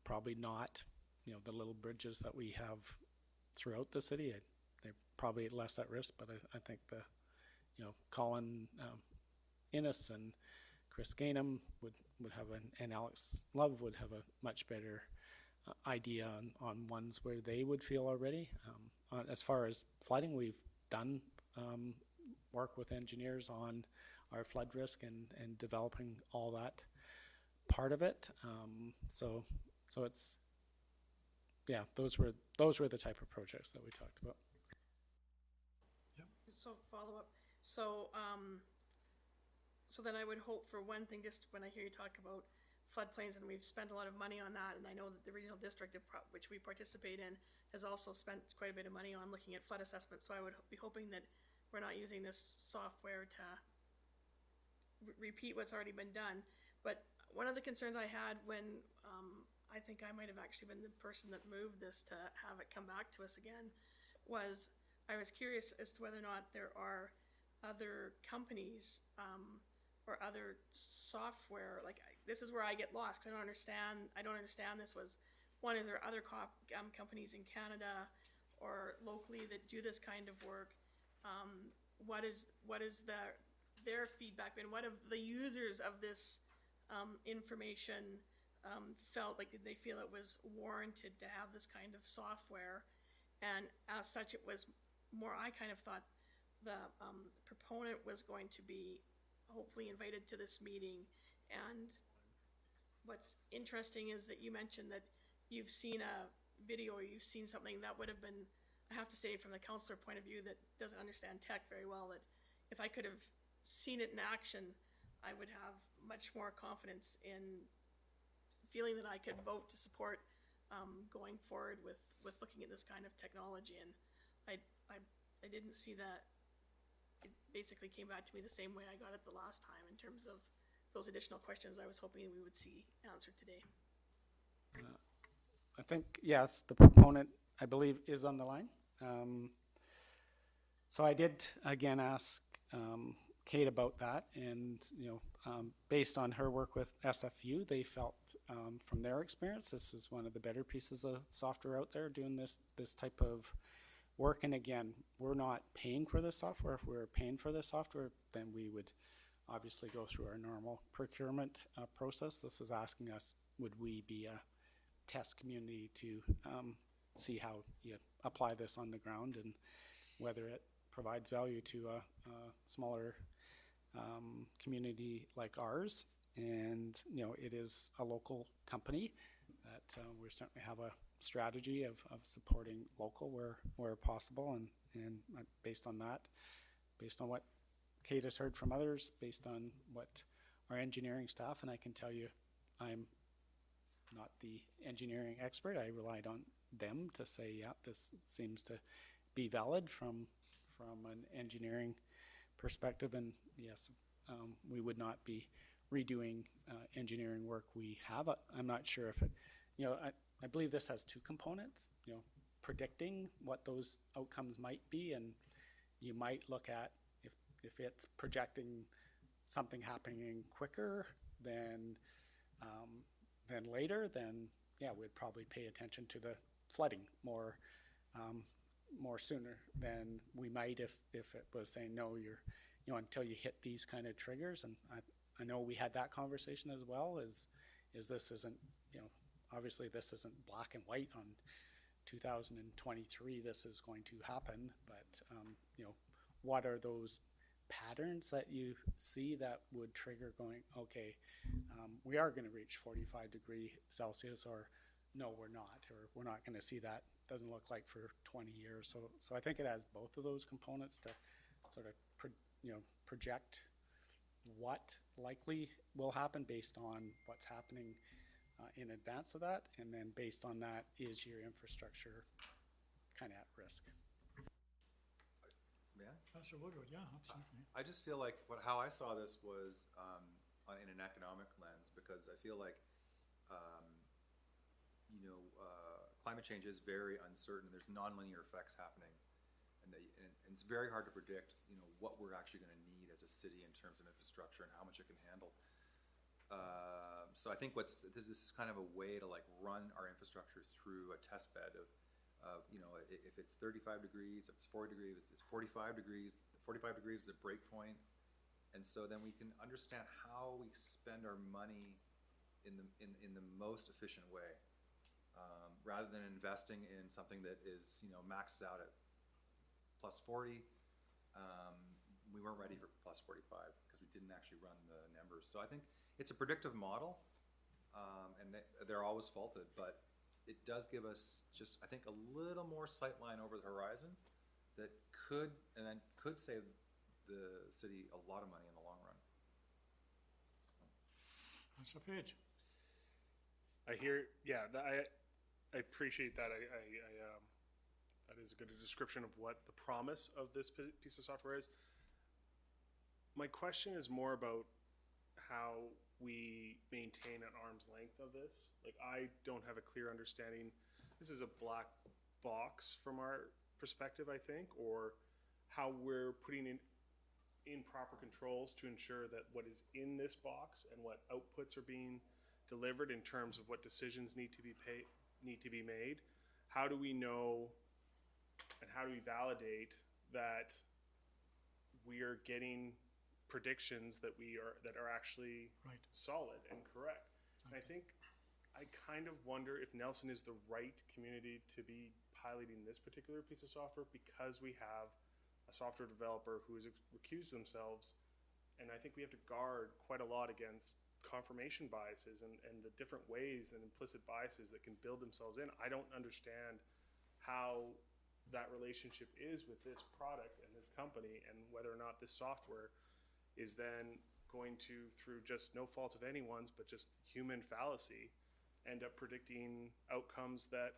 Probably not, you know, the little bridges that we have throughout the city. They're probably less at risk, but I think the, you know, Colin Innes and Chris Gainham would have and Alex Love would have a much better idea on ones where they would feel already. As far as flooding, we've done work with engineers on our flood risk and developing all that part of it. So it's, yeah, those were the type of projects that we talked about. So follow up. So then I would hope for one thing, just when I hear you talk about floodplains, and we've spent a lot of money on that, and I know that the regional district, which we participate in, has also spent quite a bit of money on looking at flood assessment. So I would be hoping that we're not using this software to repeat what's already been done. But one of the concerns I had when I think I might have actually been the person that moved this to have it come back to us again was I was curious as to whether or not there are other companies or other software. Like this is where I get lost because I don't understand this. Was one of there other companies in Canada or locally that do this kind of work? What is their feedback been? What have the users of this information felt like? Did they feel it was warranted to have this kind of software? And as such, it was more, I kind of thought the proponent was going to be hopefully invited to this meeting. And what's interesting is that you mentioned that you've seen a video or you've seen something that would have been, I have to say from the counselor point of view that doesn't understand tech very well, that if I could have seen it in action, I would have much more confidence in feeling that I could vote to support going forward with looking at this kind of technology. And I didn't see that. It basically came back to me the same way I got it the last time in terms of those additional questions I was hoping we would see answered today. I think, yes, the proponent, I believe, is on the line. So I did, again, ask Kate about that, and, you know, based on her work with SFU, they felt, from their experience, this is one of the better pieces of software out there doing this type of work. And again, we're not paying for this software. If we were paying for this software, then we would obviously go through our normal procurement process. This is asking us, would we be a test community to see how you apply this on the ground and whether it provides value to a smaller community like ours. And, you know, it is a local company that we certainly have a strategy of supporting local where possible. And based on that, based on what Kate has heard from others, based on what our engineering staff, and I can tell you, I'm not the engineering expert. I relied on them to say, yeah, this seems to be valid from an engineering perspective. And yes, we would not be redoing engineering work we have. I'm not sure if it, you know, I believe this has two components, you know, predicting what those outcomes might be, and you might look at if it's projecting something happening quicker than later, then yeah, we'd probably pay attention to the flooding more sooner than we might if it was saying, no, you know, until you hit these kind of triggers. And I know we had that conversation as well, is this isn't, you know, obviously this isn't black and white on 2023, this is going to happen, but you know, what are those patterns that you see that would trigger going, okay, we are going to reach 45 degrees Celsius, or no, we're not, or we're not going to see that, doesn't look like for 20 years. So I think it has both of those components to sort of project what likely will happen based on what's happening in advance of that, and then based on that, is your infrastructure kind of at risk? Yeah. Councillor Woodward, yeah, absolutely. I just feel like how I saw this was in an economic lens, because I feel like climate change is very uncertain. There's nonlinear effects happening, and it's very hard to predict, you know, what we're actually going to need as a city in terms of infrastructure and how much it can handle. So I think this is kind of a way to like run our infrastructure through a test bed of you know, if it's 35 degrees, if it's 40 degrees, if it's 45 degrees. 45 degrees is a break point, and so then we can understand how we spend our money in the most efficient way, rather than investing in something that is, you know, maxed out at plus 40. We weren't ready for plus 45 because we didn't actually run the numbers. So I think it's a predictive model, and they're always faulted, but it does give us just, I think, a little more sight line over the horizon that could save the city a lot of money in the long run. Councillor Page. I hear, yeah, I appreciate that. That is a good description of what the promise of this piece of software is. My question is more about how we maintain an arm's length of this. Like, I don't have a clear understanding. This is a black box from our perspective, I think, or how we're putting in proper controls to ensure that what is in this box and what outputs are being delivered in terms of what decisions need to be made. How do we know and how do we validate that we are getting predictions that are actually right, solid and correct? And I think I kind of wonder if Nelson is the right community to be piloting this particular piece of software, because we have a software developer who has recused themselves, and I think we have to guard quite a lot against confirmation biases and the different ways and implicit biases that can build themselves in. I don't understand how that relationship is with this product and this company, and whether or not this software is then going to, through just no fault of anyone's, but just human fallacy, end up predicting outcomes that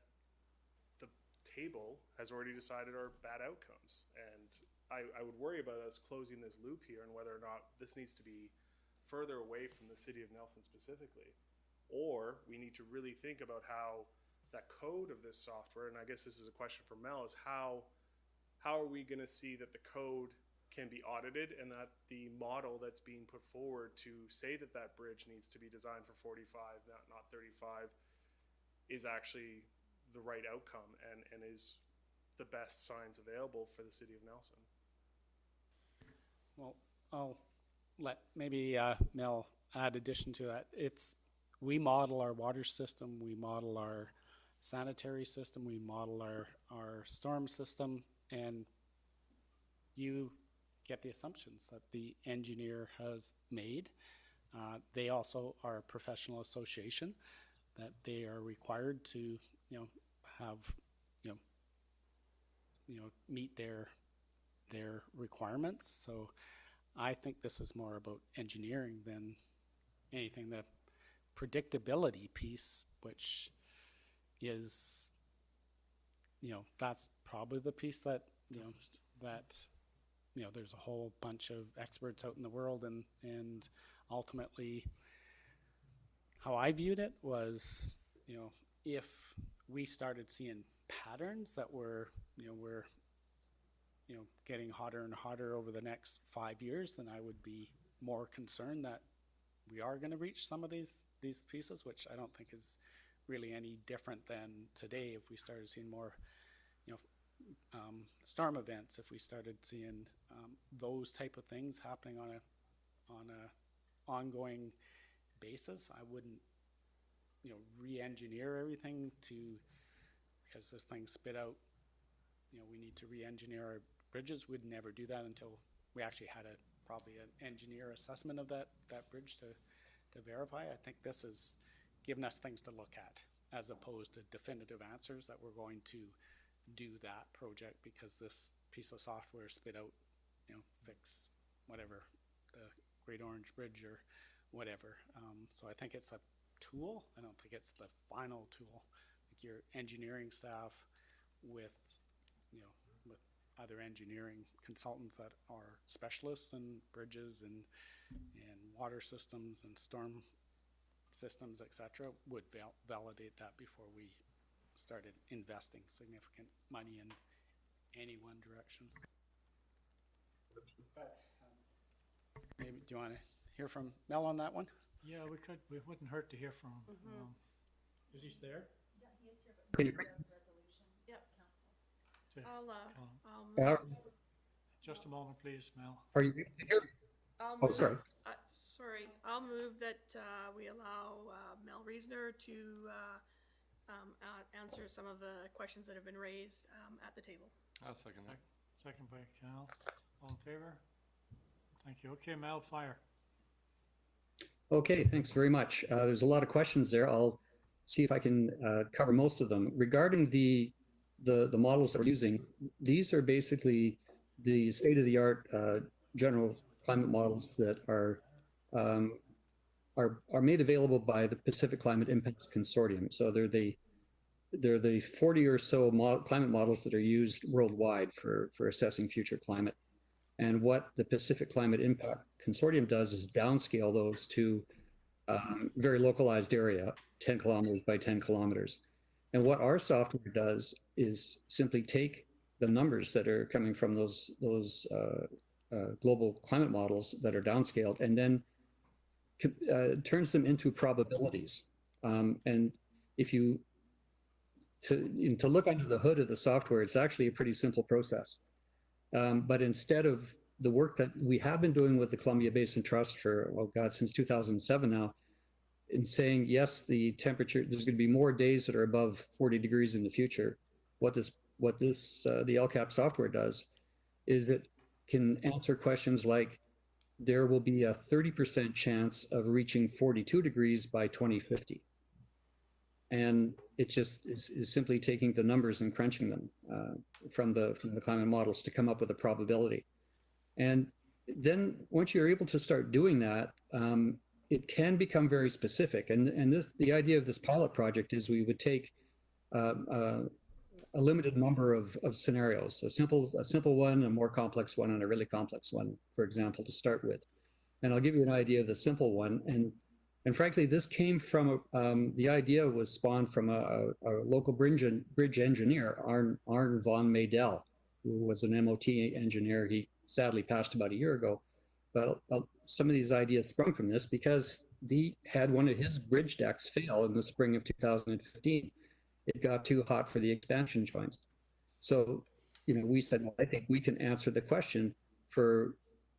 the table has already decided are bad outcomes. And I would worry about us closing this loop here, and whether or not this needs to be further away from the city of Nelson specifically, or we need to really think about how that code of this software, and I guess this is a question for Mel, is how are we going to see that the code can be audited, and that the model that's being put forward to say that that bridge needs to be designed for 45, not 35, is actually the right outcome and is the best science available for the city of Nelson. Well, I'll let maybe Mel add addition to that. We model our water system, we model our sanitary system, we model our storm system, and you get the assumptions that the engineer has made. They also are a professional association that they are required to, have, meet their requirements. So I think this is more about engineering than anything. The predictability piece, which is, that's probably the piece that, there's a whole bunch of experts out in the world, and ultimately how I viewed it was, if we started seeing patterns that were, we're getting hotter and hotter over the next 5 years, then I would be more concerned that we are going to reach some of these pieces, which I don't think is really any different than today. If we started seeing more, storm events, if we started seeing those type of things happening on a ongoing basis, I wouldn't, re-engineer everything because this thing spit out, we need to re-engineer our bridges. We'd never do that until we actually had probably an engineer assessment of that bridge to verify. I think this is giving us things to look at as opposed to definitive answers that we're going to do that project because this piece of software spit out, fix whatever, the Great Orange Bridge or whatever. So I think it's a tool. I don't think it's the final tool. Like your engineering staff with, with other engineering consultants that are specialists in bridges and water systems and storm systems, etc., would validate that before we started investing significant money in any one direction. But maybe, do you want to hear from Mel on that one? Yeah, we could. It wouldn't hurt to hear from him. Is he there? Yeah, he is here, but we have a resolution. Yep. Council. I'll Just a moment, please, Mel. Are you here? move, sorry. Sorry, I'll move that we allow Mel Reesner to answer some of the questions that have been raised at the table. I'll second that. Second by Cal. All in favor? Thank you. Okay, Mel, fire. Okay, thanks very much. There's a lot of questions there. I'll see if I can cover most of them. Regarding the models that we're using, these are basically the state-of-the-art general climate models that are made available by the Pacific Climate Impacts Consortium. So they're the 40 or so climate models that are used worldwide for assessing future climate. And what the Pacific Climate Impact Consortium does is downscale those to very localized area, 10 kilometers by 10 kilometers. And what our software does is simply take the numbers that are coming from those global climate models that are downscaled and then turns them into probabilities. And if you, to look under the hood of the software, it's actually a pretty simple process. But instead of the work that we have been doing with the Columbia Basin Trust for, oh God, since 2007 now, in saying, yes, the temperature, there's going to be more days that are above 40 degrees in the future. What the LCAP software does is it can answer questions like, there will be a 30% chance of reaching 42 degrees by 2050. And it just is simply taking the numbers and crunching them from the climate models to come up with a probability. And then once you're able to start doing that, it can become very specific. And the idea of this pilot project is we would take a limited number of scenarios, a simple one, a more complex one, and a really complex one, for example, to start with. And I'll give you an idea of the simple one. And frankly, this came from, the idea was spawned from a local bridge engineer, Arn von Maydell, who was an MOT engineer. He sadly passed about a year ago. But some of these ideas sprung from this because he had one of his bridge decks fail in the spring of 2015. It got too hot for the expansion joints. So, we said, well, I think we can answer the question for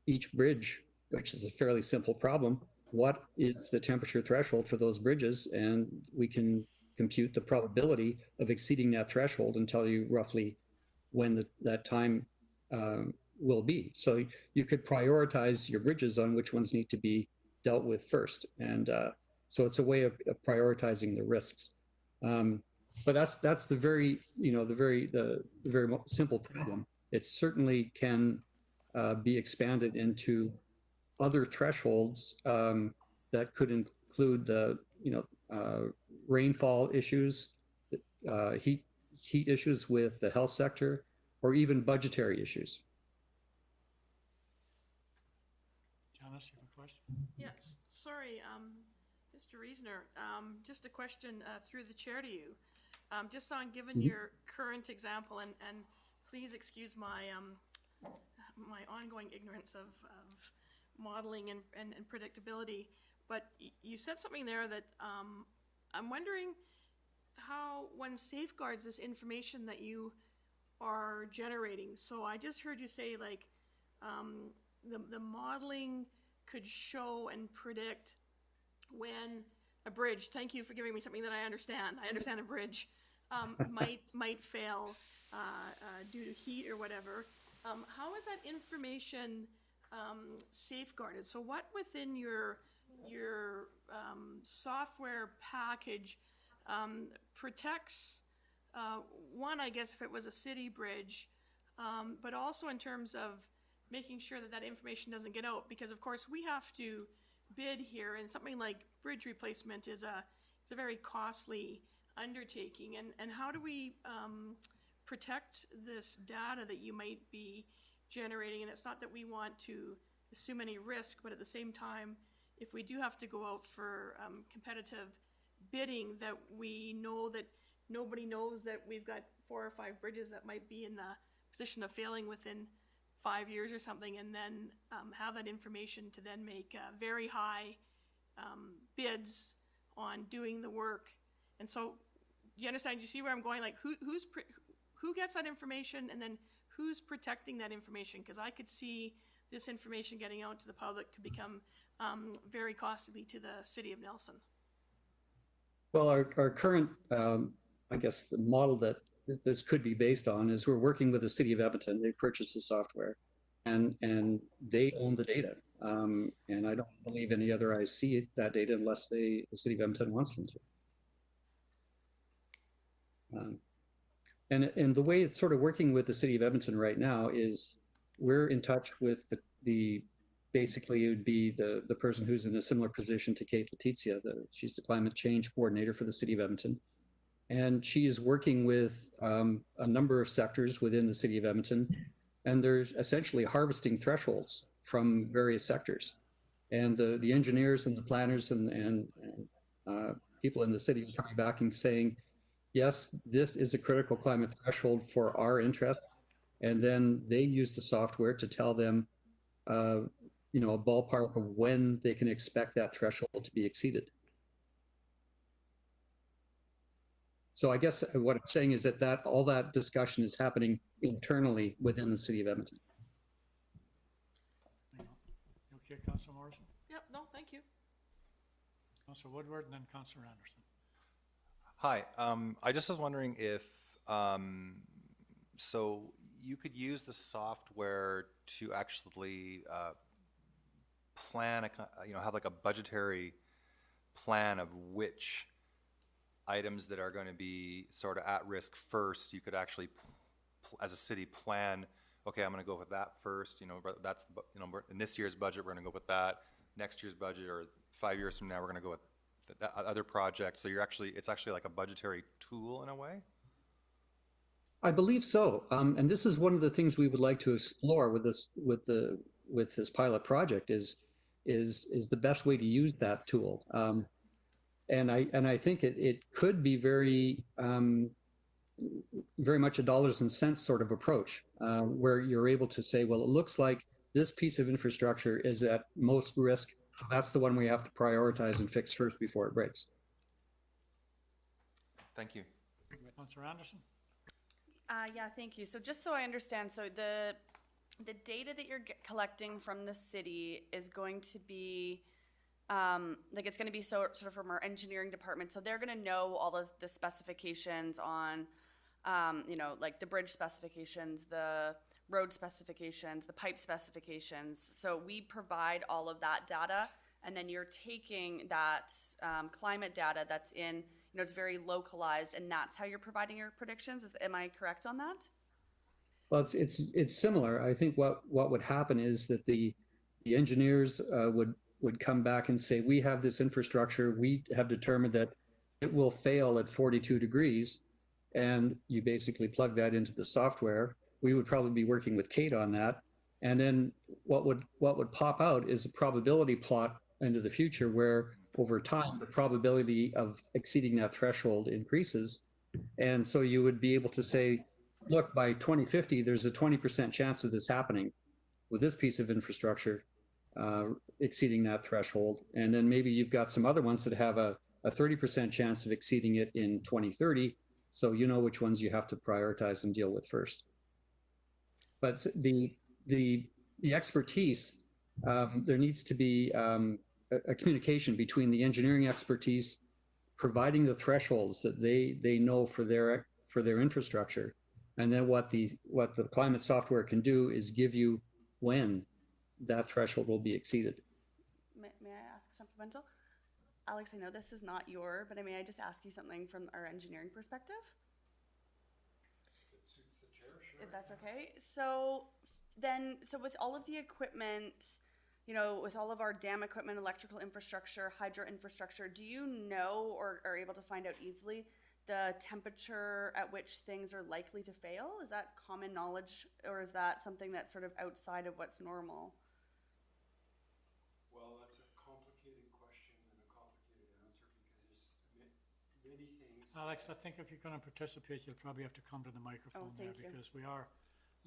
each bridge, which is a fairly simple problem. What is the temperature threshold for those bridges? And we can compute the probability of exceeding that threshold and tell you roughly when that time will be. So you could prioritize your bridges on which ones need to be dealt with first. And so it's a way of prioritizing the risks. But that's the very, the very simple problem. It certainly can be expanded into other thresholds that could include the, rainfall issues, heat issues with the health sector, or even budgetary issues. Janice, you have a question? Yes, sorry, Mr. Reesner, just a question through the chair to you. Just on, given your current example, and please excuse my my ongoing ignorance of modeling and predictability, but you said something there that I'm wondering how one safeguards this information that you are generating. So I just heard you say, like, the modeling could show and predict when a bridge, thank you for giving me something that I understand a bridge, might fail due to heat or whatever. How is that information safeguarded? So what within your software package protects, one, I guess, if it was a city bridge, but also in terms of making sure that that information doesn't get out, because of course we have to bid here, and something like bridge replacement is a very costly undertaking. And how do we protect this data that you might be generating? And it's not that we want to assume any risk, but at the same time, if we do have to go out for competitive bidding, that we know that nobody knows that we've got 4 or 5 bridges that might be in the position of failing within 5 years or something, and then have that information to then make very high bids on doing the work. And so, do you understand? Do you see where I'm going? Like, who gets that information, and then who's protecting that information? Because I could see this information getting out to the public could become very costly to the city of Nelson. Well, our current, I guess, the model that this could be based on is we're working with the city of Edmonton. They purchased the software, and they own the data. And I don't believe any other eyes see that data unless the city of Edmonton wants them to. And the way it's sort of working with the city of Edmonton right now is we're in touch with the basically it would be the person who's in a similar position to Kate Letizia. She's the climate change coordinator for the city of Edmonton. And she is working with a number of sectors within the city of Edmonton, and they're essentially harvesting thresholds from various sectors. And the engineers and the planners and people in the city are coming back and saying, yes, this is a critical climate threshold for our interest. And then they use the software to tell them, a ballpark of when they can expect that threshold to be exceeded. So I guess what I'm saying is that all that discussion is happening internally within the city of Edmonton. You okay, Councillor Morrison? Yep, no, thank you. Councillor Woodward, and then Councillor Anderson. Hi, I just was wondering if, so you could use the software to actually plan, have like a budgetary plan of which items that are going to be sort of at risk first. You could actually, as a city, plan, okay, I'm going to go with that first, that's, in this year's budget, we're going to go with that. Next year's budget, or 5 years from now, we're going to go with that other project. So it's actually like a budgetary tool in a way? I believe so. And this is one of the things we would like to explore with this, with this pilot project is the best way to use that tool. And I think it could be very much a dollars and cents sort of approach, where you're able to say, well, it looks like this piece of infrastructure is at most risk, so that's the one we have to prioritize and fix first before it breaks. Thank you. Councillor Anderson? Yeah, thank you. So just so I understand, so the data that you're collecting from the city is going to be, it's going to be sort of from our engineering department. So they're going to know all of the specifications on, like the bridge specifications, the road specifications, the pipe specifications. So we provide all of that data, and then you're taking that climate data that's in, you know, it's very localized, and that's how you're providing your predictions. Am I correct on that? Well, it's similar. I think what would happen is that the engineers would come back and say, we have this infrastructure, we have determined that it will fail at 42 degrees, and you basically plug that into the software. We would probably be working with Kate on that, and then what would pop out is a probability plot into the future where over time the probability of exceeding that threshold increases, and so you would be able to say, look, by 2050, there's a 20% chance of this happening with this piece of infrastructure exceeding that threshold. And then maybe you've got some other ones that have a 30% chance of exceeding it in 2030. So you know which ones you have to prioritize and deal with first. But the expertise, there needs to be a communication between the engineering expertise providing the thresholds that they know for their infrastructure. And then what the climate software can do is give you when that threshold will be exceeded. May I ask something, Mental? Alex, I know this is not but may I just ask you something from our engineering perspective? It suits the chair, sure. If that's okay. So with all of the equipment, you know, with all of our dam equipment, electrical infrastructure, hydro infrastructure, do you know or are able to find out easily the temperature at which things are likely to fail? Is that common knowledge, or is that something that's sort of outside of what's normal? Well, that's a complicated question and a complicated answer because there's many things. Alex, I think if you're going to participate, you'll probably have to come to the microphone there, thank you. because we are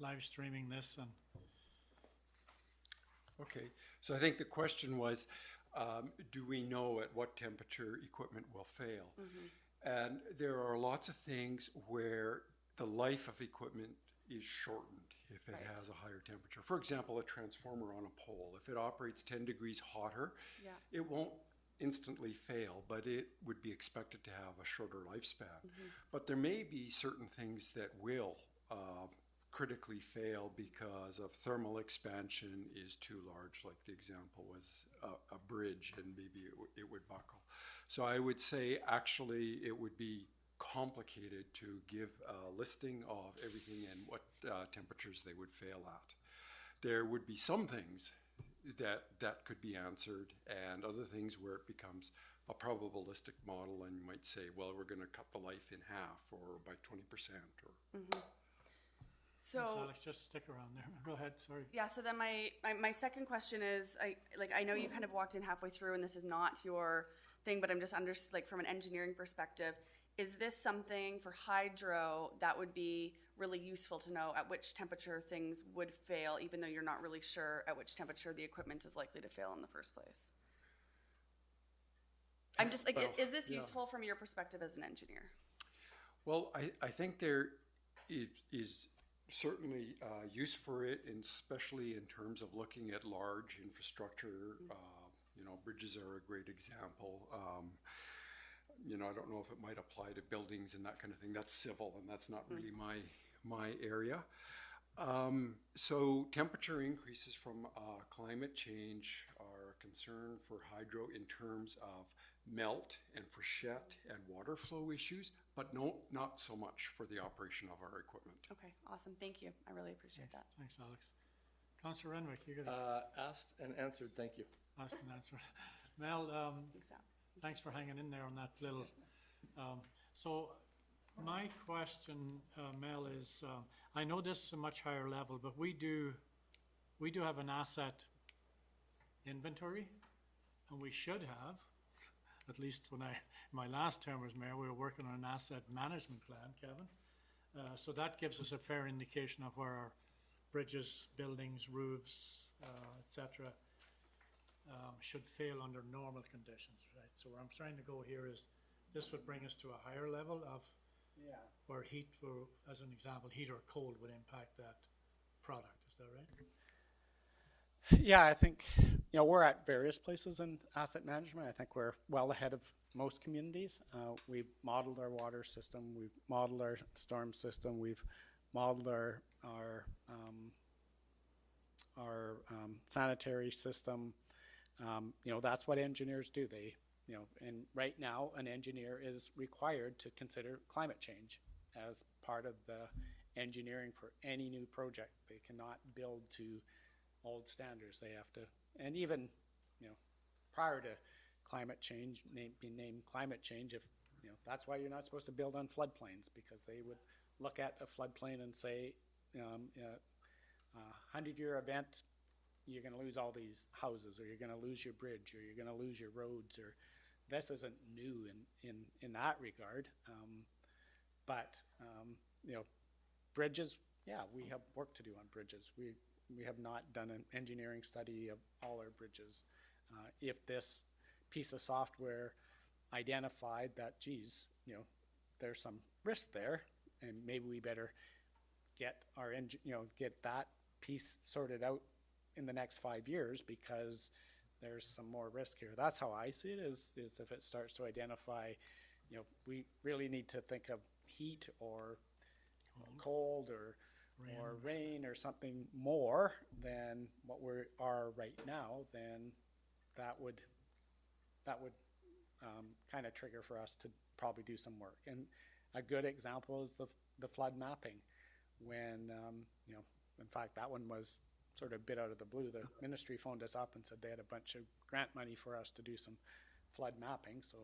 live streaming this. And Okay, so I think the question was, do we know at what temperature equipment will fail? And there are lots of things where the life of equipment is shortened if it has a higher temperature. For example, a transformer on a pole, if it operates 10 degrees hotter, it won't instantly fail, but it would be expected to have a shorter lifespan. But there may be certain things that will critically fail because of thermal expansion is too large, like the example was a bridge, and maybe it would buckle. So I would say actually it would be complicated to give a listing of everything and what temperatures they would fail at. There would be some things that could be answered, and other things where it becomes a probabilistic model, and you might say, well, we're going to cut the life in half or by 20% or. So yes, Alex, just stick around there. Go ahead, sorry. Yeah, so then my second question is, I know you kind of walked in halfway through and this is not your thing, but I'm just from an engineering perspective, is this something for hydro that would be really useful to know at which temperature things would fail, even though you're not really sure at which temperature the equipment is likely to fail in the first place? I'm just like, is this useful from your perspective as an engineer? Well, I think there is certainly use for it, and especially in terms of looking at large infrastructure. Bridges are a great example. I don't know if it might apply to buildings and that kind of thing. That's civil, and that's not really my area. So temperature increases from climate change are a concern for hydro in terms of melt and freshet and water flow issues, but not so much for the operation of our equipment. Okay, awesome. Thank you. I really appreciate that. Thanks, Alex. Councillor Renwick, you got Asked and answered, thank you. asked and answered. Mel, thanks for hanging in there on that little. So my question, Mel, is I know this is a much higher level, but we do have an asset inventory, and we should have, at least when my last term as mayor, we were working on an asset management plan, Kevin. So that gives us a fair indication of where our bridges, buildings, roofs, etc. Should fail under normal conditions, right? So where I'm trying to go here is this would bring us to a higher level of where heat, as an example, heat or cold would impact that product. Is that right? Yeah, I think we're at various places in asset management. I think we're well ahead of most communities. We've modeled our water system, we've modeled our storm system, we've modeled our sanitary system. That's what engineers do. And right now, an engineer is required to consider climate change as part of the engineering for any new project. They cannot build to old standards. They have to, and even, prior to climate change, being named climate change, if, that's why you're not supposed to build on floodplains, because they would look at a floodplain and say, 100-year event, you're going to lose all these houses, or you're going to lose your bridge, or you're going to lose your roads, or this isn't new in that regard. But bridges, yeah, we have work to do on bridges. We have not done an engineering study of all our bridges. If this piece of software identified that, geez, there's some risk there, and maybe we better get our get that piece sorted out in the next 5 years, because there's some more risk here. That's how I see it, is if it starts to identify, we really need to think of heat or cold or rain or something more than what we are right now, then that would kind of trigger for us to probably do some work. And a good example is the flood mapping. When, in fact, that one was sort of a bit out of the blue. The ministry phoned us up and said they had a bunch of grant money for us to do some flood mapping. So,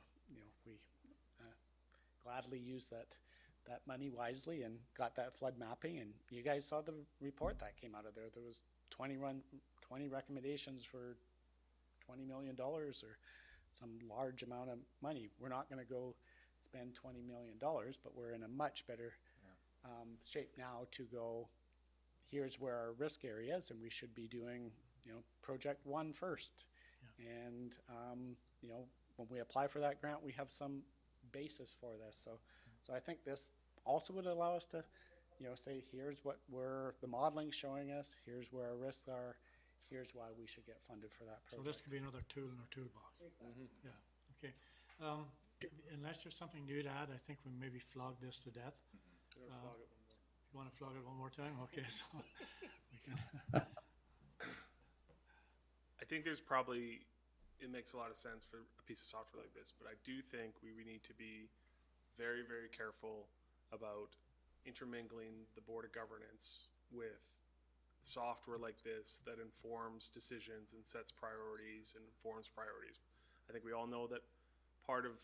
we gladly used that money wisely and got that flood mapping. And you guys saw the report that came out of there. There was 20 recommendations for $20 million or some large amount of money. We're not going to go spend $20 million, but we're in a much better shape now to go, here's where our risk area is, and we should be doing, project 1 first. Yeah. And, when we apply for that grant, we have some basis for this. So I think this also would allow us to, say, here's what the modeling's showing us, here's where our risks are, here's why we should get funded for that project. So this could be another tool in our toolbox. Exactly. Yeah, okay. Unless there's something new to add, I think we maybe flog this to death. You want to flog it one more time? Okay, so we can. I think there's probably, it makes a lot of sense for a piece of software like this, but I do think we need to be very, very careful about intermingling the Board of Governance with software like this that informs decisions and sets priorities and informs priorities. I think we all know that part of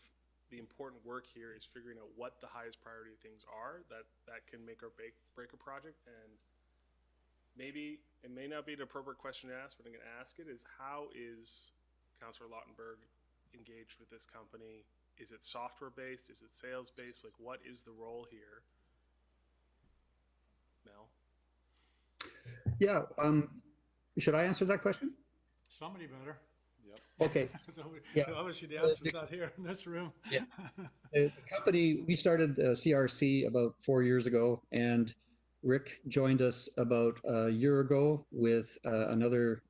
the important work here is figuring out what the highest priority things are that can make or break a project. And maybe it may not be an appropriate question to ask, but I'm going to ask it, is how is Councillor Lautenberg engaged with this company? Is it software based? Is it sales based? Like, what is the role here? Mel? Yeah, should I answer that question? Somebody better. Okay. So Yeah. Obviously the answer's not here in this room. Yeah. The company, we started CRC about 4 years ago, and Rick joined us about a year ago with another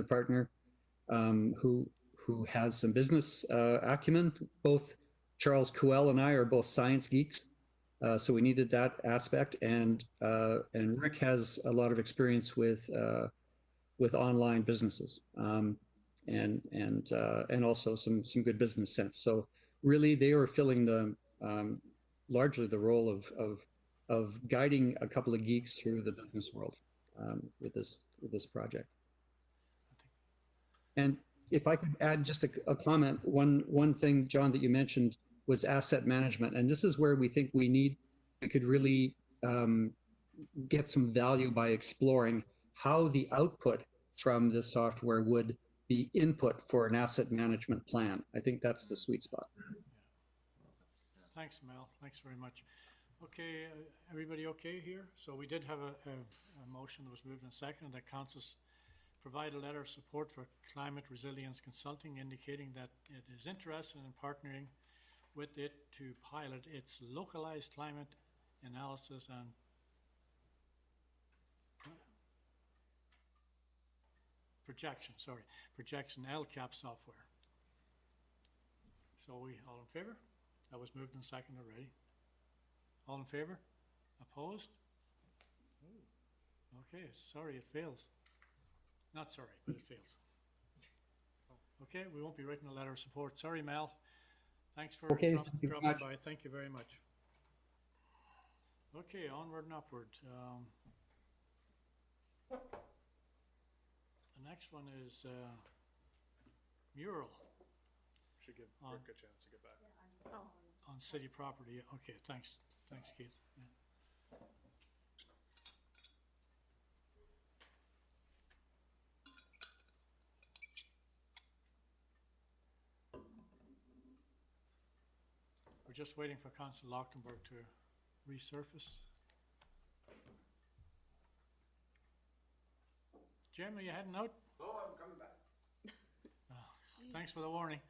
partner who has some business acumen. Both Charles Kuel and I are both science geeks, so we needed that aspect. And Rick has a lot of experience with online businesses. And also some good business sense. So really, they are filling the largely the role of guiding a couple of geeks through the business world with this project. And if I could add just a comment, one thing, John, that you mentioned was asset management, and this is where we think we could really get some value by exploring how the output from this software would be input for an asset management plan. I think that's the sweet spot. Thanks, Mel. Thanks very much. Okay, everybody okay here? So we did have a motion that was moved and seconded that councils provide a letter of support for Climate Resilience Consulting, indicating that it is interested in partnering with it to pilot its localized climate analysis and projection LCAP software. So we all in favor? That was moved and seconded already. All in favor? Opposed? Okay, sorry, it fails. Not sorry, but it fails. Okay, we won't be writing a letter of support. Sorry, Mel. Thanks for Okay, thank you very dropping much. by. Thank you very much. Okay, onward and upward. The next one is Mural Should give On- Rick a chance to get back. Oh, on city property. Yeah, okay, thanks. Thanks, Keith. Yeah. We're just waiting for Council Lochtenberg to resurface. Jim, are you heading out? Oh, I'm coming back. Thanks for the warning.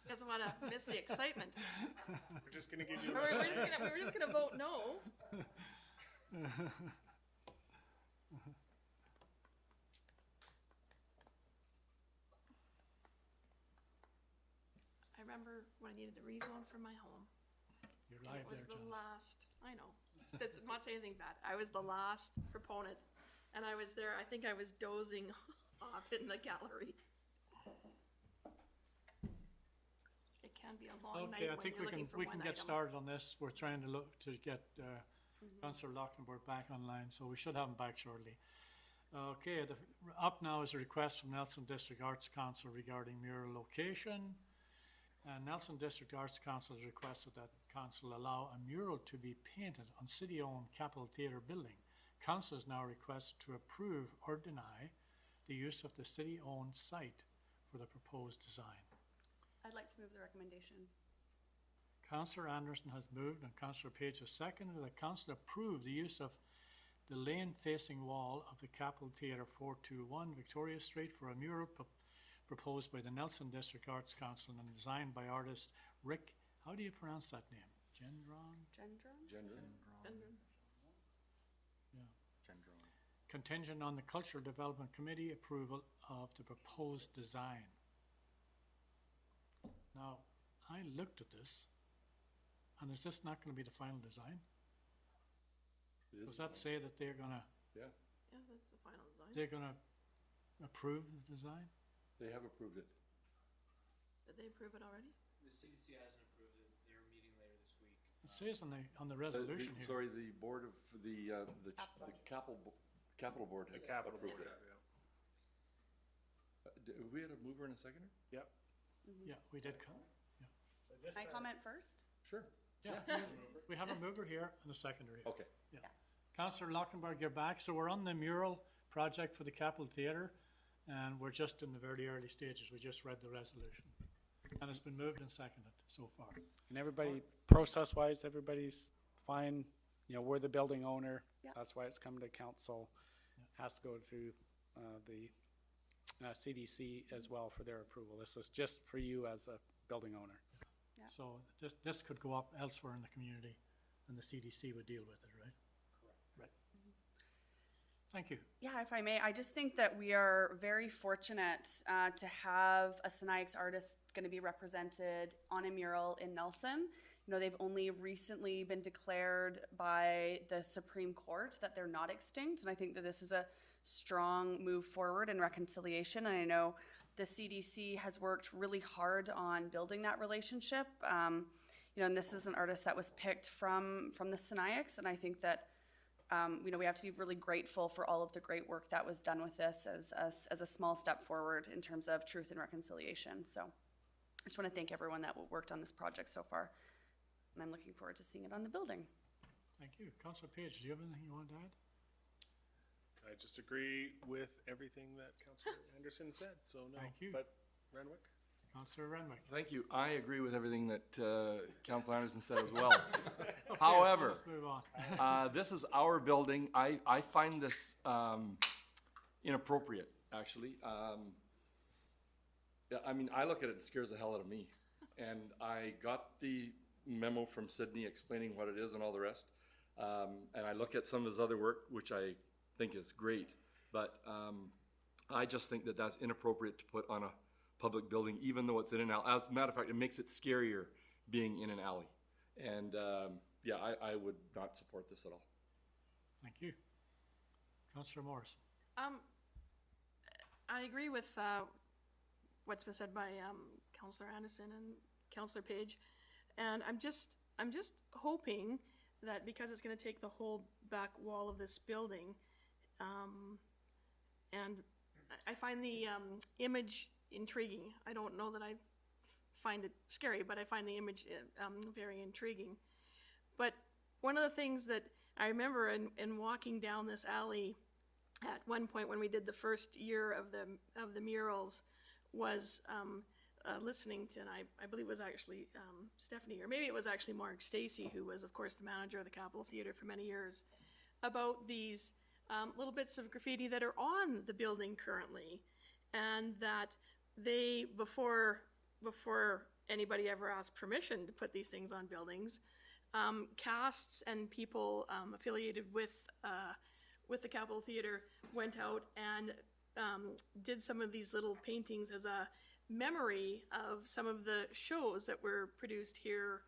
doesn't want to miss the excitement. We're just gonna give you. We were just gonna vote no. I remember when I needed to rezone for my home. You're And live it was there, the John. last, I know, I'm not saying anything bad. I was the last proponent, and I was there, I think I was dozing off in the gallery. It can be a long night Okay, I when think you're looking for we one can get item. started on this. We're trying to look to get Councillor Lochtenberg back online, so we should have him back shortly. Okay, up now is a request from Nelson District Arts Council regarding mural location. And Nelson District Arts Council has requested that council allow a mural to be painted on city-owned Capitol Theatre building. Council is now requested to approve or deny the use of the city-owned site for the proposed design. I'd like to move the recommendation. Councillor Anderson has moved and Councillor Page has seconded that council approve the use of the lane-facing wall of the Capitol Theatre 421 Victoria Street for a mural proposed by the Nelson District Arts Council and designed by artist Rick, how do you pronounce that name? Gendron? Gendron? Yeah. Contingent on the Cultural Development Committee approval of the proposed design. Now, I looked at this, and is this not gonna be the final design? Does that say that they're gonna, Yeah, Yeah, that's the final design. they're gonna approve the design? they have approved it. Did they approve it already? The CBC hasn't approved it. They're meeting later this week. It says on the resolution here. Sorry, the board of, the capital board has Capital approved Board, it. yeah. We had a mover and a seconder? Yep. Yeah, we did, Can I comment first? Sure. yeah, we have a mover here and a seconder here. Okay. Yeah. Councillor Lochtenberg, you're back. So we're on the mural project for the Capitol Theatre, and we're just in the very early stages. We just read the resolution. And it's been moved and seconded so far. And everybody, process-wise, everybody's fine. You know, we're the building owner. Yeah. That's why it's coming to council. Has to go through the CDC as well for their approval. This is just for you as a building owner. So this could go up elsewhere in the community, and the CDC would deal with it, right? Correct. Right. Thank you. Yeah, if I may, I just think that we are very fortunate to have a Sinaiacs artist going to be represented on a mural in Nelson. You know, they've only recently been declared by the Supreme Court that they're not extinct, and I think that this is a strong move forward in reconciliation. And I know the CDC has worked really hard on building that relationship. You know, and this is an artist that was picked from the Sinaiacs, and I think that you know, we have to be really grateful for all of the great work that was done with this as a small step forward in terms of truth and reconciliation. So I just want to thank everyone that worked on this project so far, and I'm looking forward to seeing it on the building. Thank you. Councillor Page, do you have anything you want to add? I just agree with everything that Councillor Anderson said, so no. Thank you. But Renwick? Councillor Renwick. Thank you. I agree with everything that Councilor Anderson said as well. Okay, However, so let's move on. this is our building. I find this inappropriate, actually. Yeah, I mean, I look at it, it scares the hell out of me. And I got the memo from Sydney explaining what it is and all the rest. And I look at some of his other work, which I think is great. But I just think that that's inappropriate to put on a public building, even though it's in an alley. As a matter of fact, it makes it scarier being in an alley. And yeah, I would not support this at all. Thank you. Councillor Morrison. I agree with what's been said by Councillor Anderson and Councillor Page, and I'm just hoping that because it's going to take the whole back wall of this building, and I find the image intriguing. I don't know that I find it scary, but I find the image very intriguing. But one of the things that I remember in walking down this alley at one point when we did the first year of the murals was listening to, and I believe it was actually Stephanie, or maybe it was actually Mark Stacy, who was, of course, the manager of the Capitol Theatre for many years, about these little bits of graffiti that are on the building currently, and that they, before anybody ever asked permission to put these things on buildings, casts and people affiliated with the Capitol Theatre went out and did some of these little paintings as a memory of some of the shows that were produced here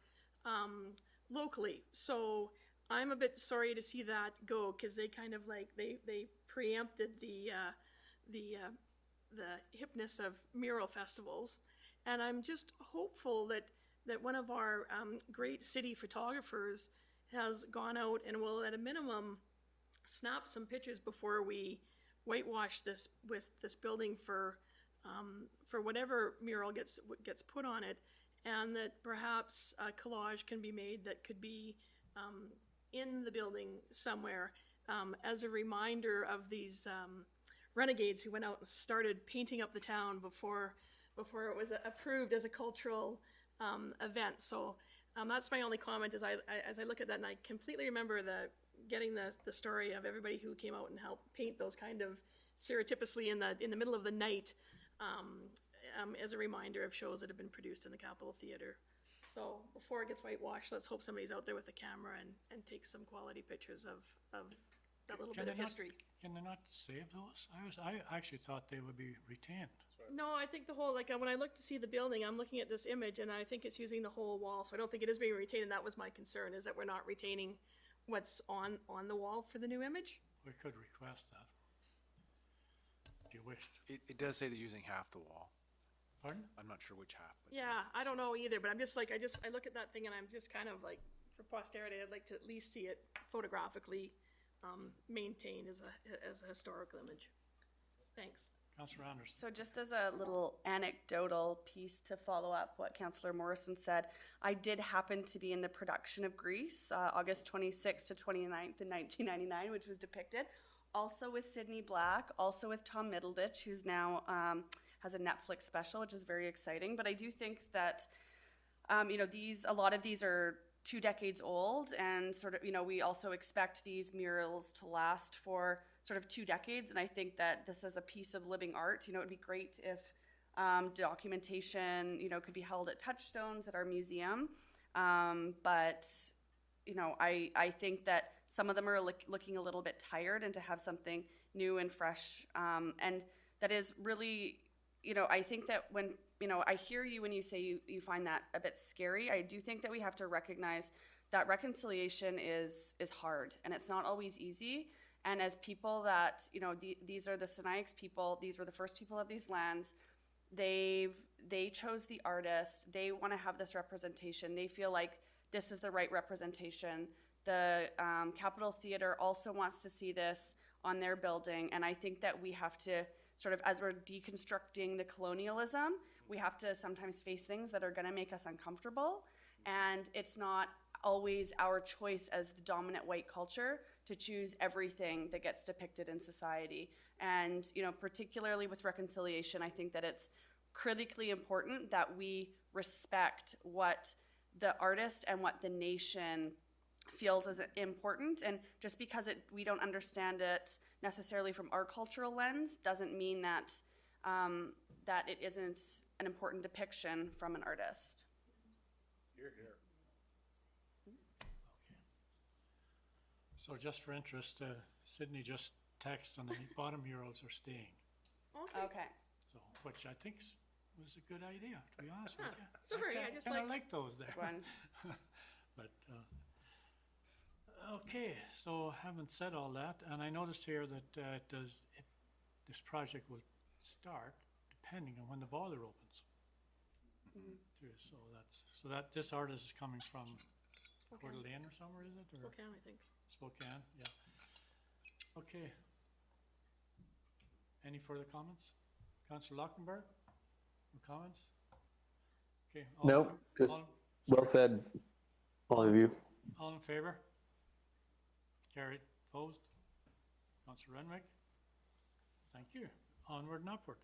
locally. So I'm a bit sorry to see that go, because they kind of like they preempted the hipness of mural festivals, and I'm just hopeful that one of our great city photographers has gone out and will, at a minimum, snap some pictures before we whitewash this building for whatever mural gets put on it, and that perhaps a collage can be made that could be in the building somewhere as a reminder of these renegades who went out and started painting up the town before it was approved as a cultural event. So that's my only comment as I look at that, and I completely remember getting the story of everybody who came out and helped paint those kind of stereotypically in the middle of the night as a reminder of shows that have been produced in the Capitol Theatre. So before it gets whitewashed, let's hope somebody's out there with a camera and takes some quality pictures of that little bit of history. Can they not save those? I actually thought they would be retained. No, I think the whole, like when I look to see the building, I'm looking at this image and I think it's using the whole wall. So I don't think it is being retained, and that was my concern, is that we're not retaining what's on the wall for the new image. We could request that, if you wished. It does say they're using half the wall. Pardon? I'm not sure which half. But Yeah, I don't know either, but I'm just like, I look at that thing and I'm just kind of like, for posterity, I'd like to at least see it photographically maintained as a historical image. Thanks. Councillor Anderson. So just as a little anecdotal piece to follow up what Councillor Morrison said, I did happen to be in the production of Grease, August 26th to 29th in 1999, which was depicted. Also with Sydney Black, also with Tom Middleditch, who's now has a Netflix special, which is very exciting. But I do think that, a lot of these are 2 decades old, and sort of, we also expect these murals to last for sort of 2 decades. And I think that this is a piece of living art. It would be great if documentation, could be held at touchstones at our museum. But I think that some of them are looking a little bit tired, and to have something new and fresh, and that is really, I think that when, I hear you when you say you find that a bit scary. I do think that we have to recognize that reconciliation is hard, and it's not always easy. And as people that, these are the Sinaiaks people, these were the first people of these lands. They chose the artist. They want to have this representation. They feel like this is the right representation. The Capitol Theatre also wants to see this on their building. And I think that we have to sort of, as we're deconstructing the colonialism, we have to sometimes face things that are going to make us uncomfortable. And it's not always our choice as the dominant white culture to choose everything that gets depicted in society. And, particularly with reconciliation, I think that it's critically important that we respect what the artist and what the nation feels is important. And just because we don't understand it necessarily from our cultural lens doesn't mean that that it isn't an important depiction from an artist. Hear, hear. So just for interest, Sydney just texted on the bottom murals are staying. Okay. So, which I think was a good idea, to be honest with you. Sorry, I just like those there. One. But Okay, so having said all that, and I noticed here that this project will start depending on when the boiler opens. Too, so that this artist is coming from Coeur d'Alene or somewhere, is it? Or Spokane, I think. Spokane, yeah. Okay. Any further comments? Councillor Lockenberg? No comments? Okay. Nope, just well said, all of you. All in favor? Carried. Opposed? Councillor Renwick? Thank you. Onward and upward.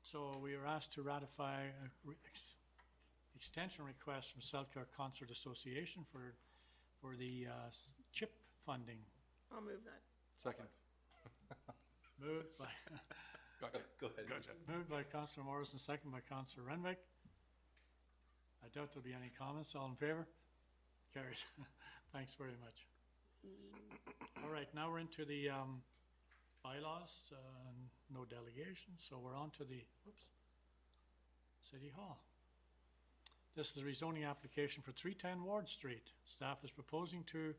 So we are asked to ratify a extension request from Selkirk Concert Association for the CHIP funding. I'll move that. Second. Moved by Gotcha. Go ahead. Gotcha. moved by Councillor Morrison, second by Councillor Renwick. I doubt there'll be any comments. All in favor? Carried. Thanks very much. All right, now we're into the bylaws, no delegations, so we're on to the, City Hall. This is a rezoning application for 310 Ward Street. Staff is proposing to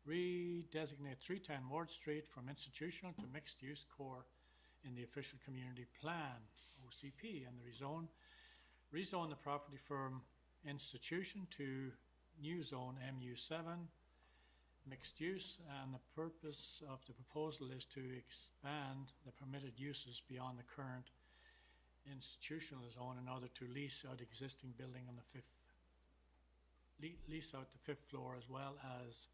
redesignate 310 Ward Street from institutional to mixed-use core in the official community plan, OCP, and the rezone the property from institution to new zone MU7, mixed use, and the purpose of the proposal is to expand the permitted uses beyond the current institutional zone in order to lease out existing building on the lease out the fifth floor, as well as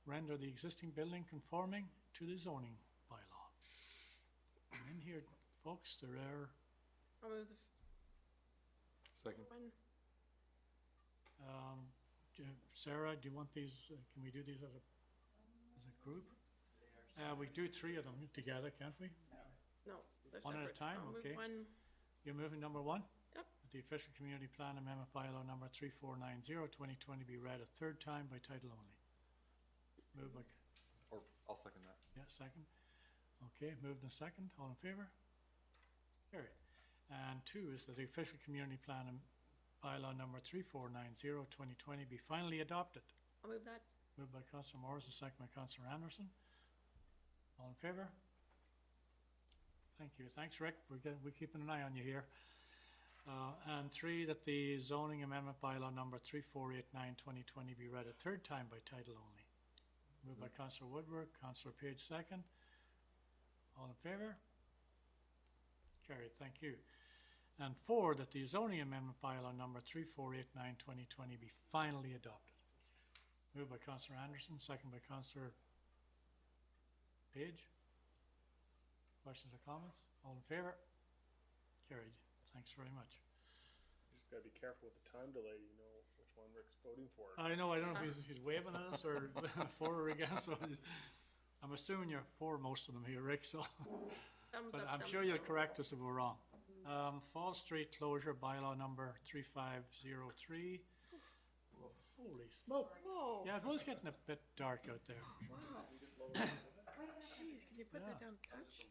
render the existing building conforming to the zoning bylaw. And in here, folks, there are I'll move Second. one. Sarah, do you want these, can we do these as a group? We do three of them together, can't we? No, they're One at a separate. time, I'll move okay. one. You're moving number one? Yep. The official community plan amendment bylaw number 3490/2020 be read a third time by title only. Moved by, Or I'll second that. yeah, second. Okay, moved and second, all in favor? Carried. And two is that the official community plan bylaw number 3490/2020 be finally adopted. I'll move that. Moved by Councillor Morrison, second by Councillor Anderson. All in favor? Thank you. Thanks, Rick. We're keeping an eye on you here. And three, that the zoning amendment bylaw number 3489/2020 be read a third time by title only. Moved by Councillor Woodward, Councillor Page second. All in favor? Carried. Thank you. And four, that the zoning amendment bylaw number 3489/2020 be finally adopted. Moved by Councillor Anderson, second by Councillor Page. Questions or comments? All in favor? Carried. Thanks very much. You just gotta be careful with the time delay, you know which one Rick's voting for. I know, I don't know if he's waving at us or for or against, so I'm assuming you're for most of them here, Rick, so. Thumbs But up, I'm thumbs sure you'll up. correct us if we're wrong. Fall Street closure bylaw number 3503. Holy smoke. Whoa. Yeah, it was getting a bit dark out there. Jeez, can you put that down a touch?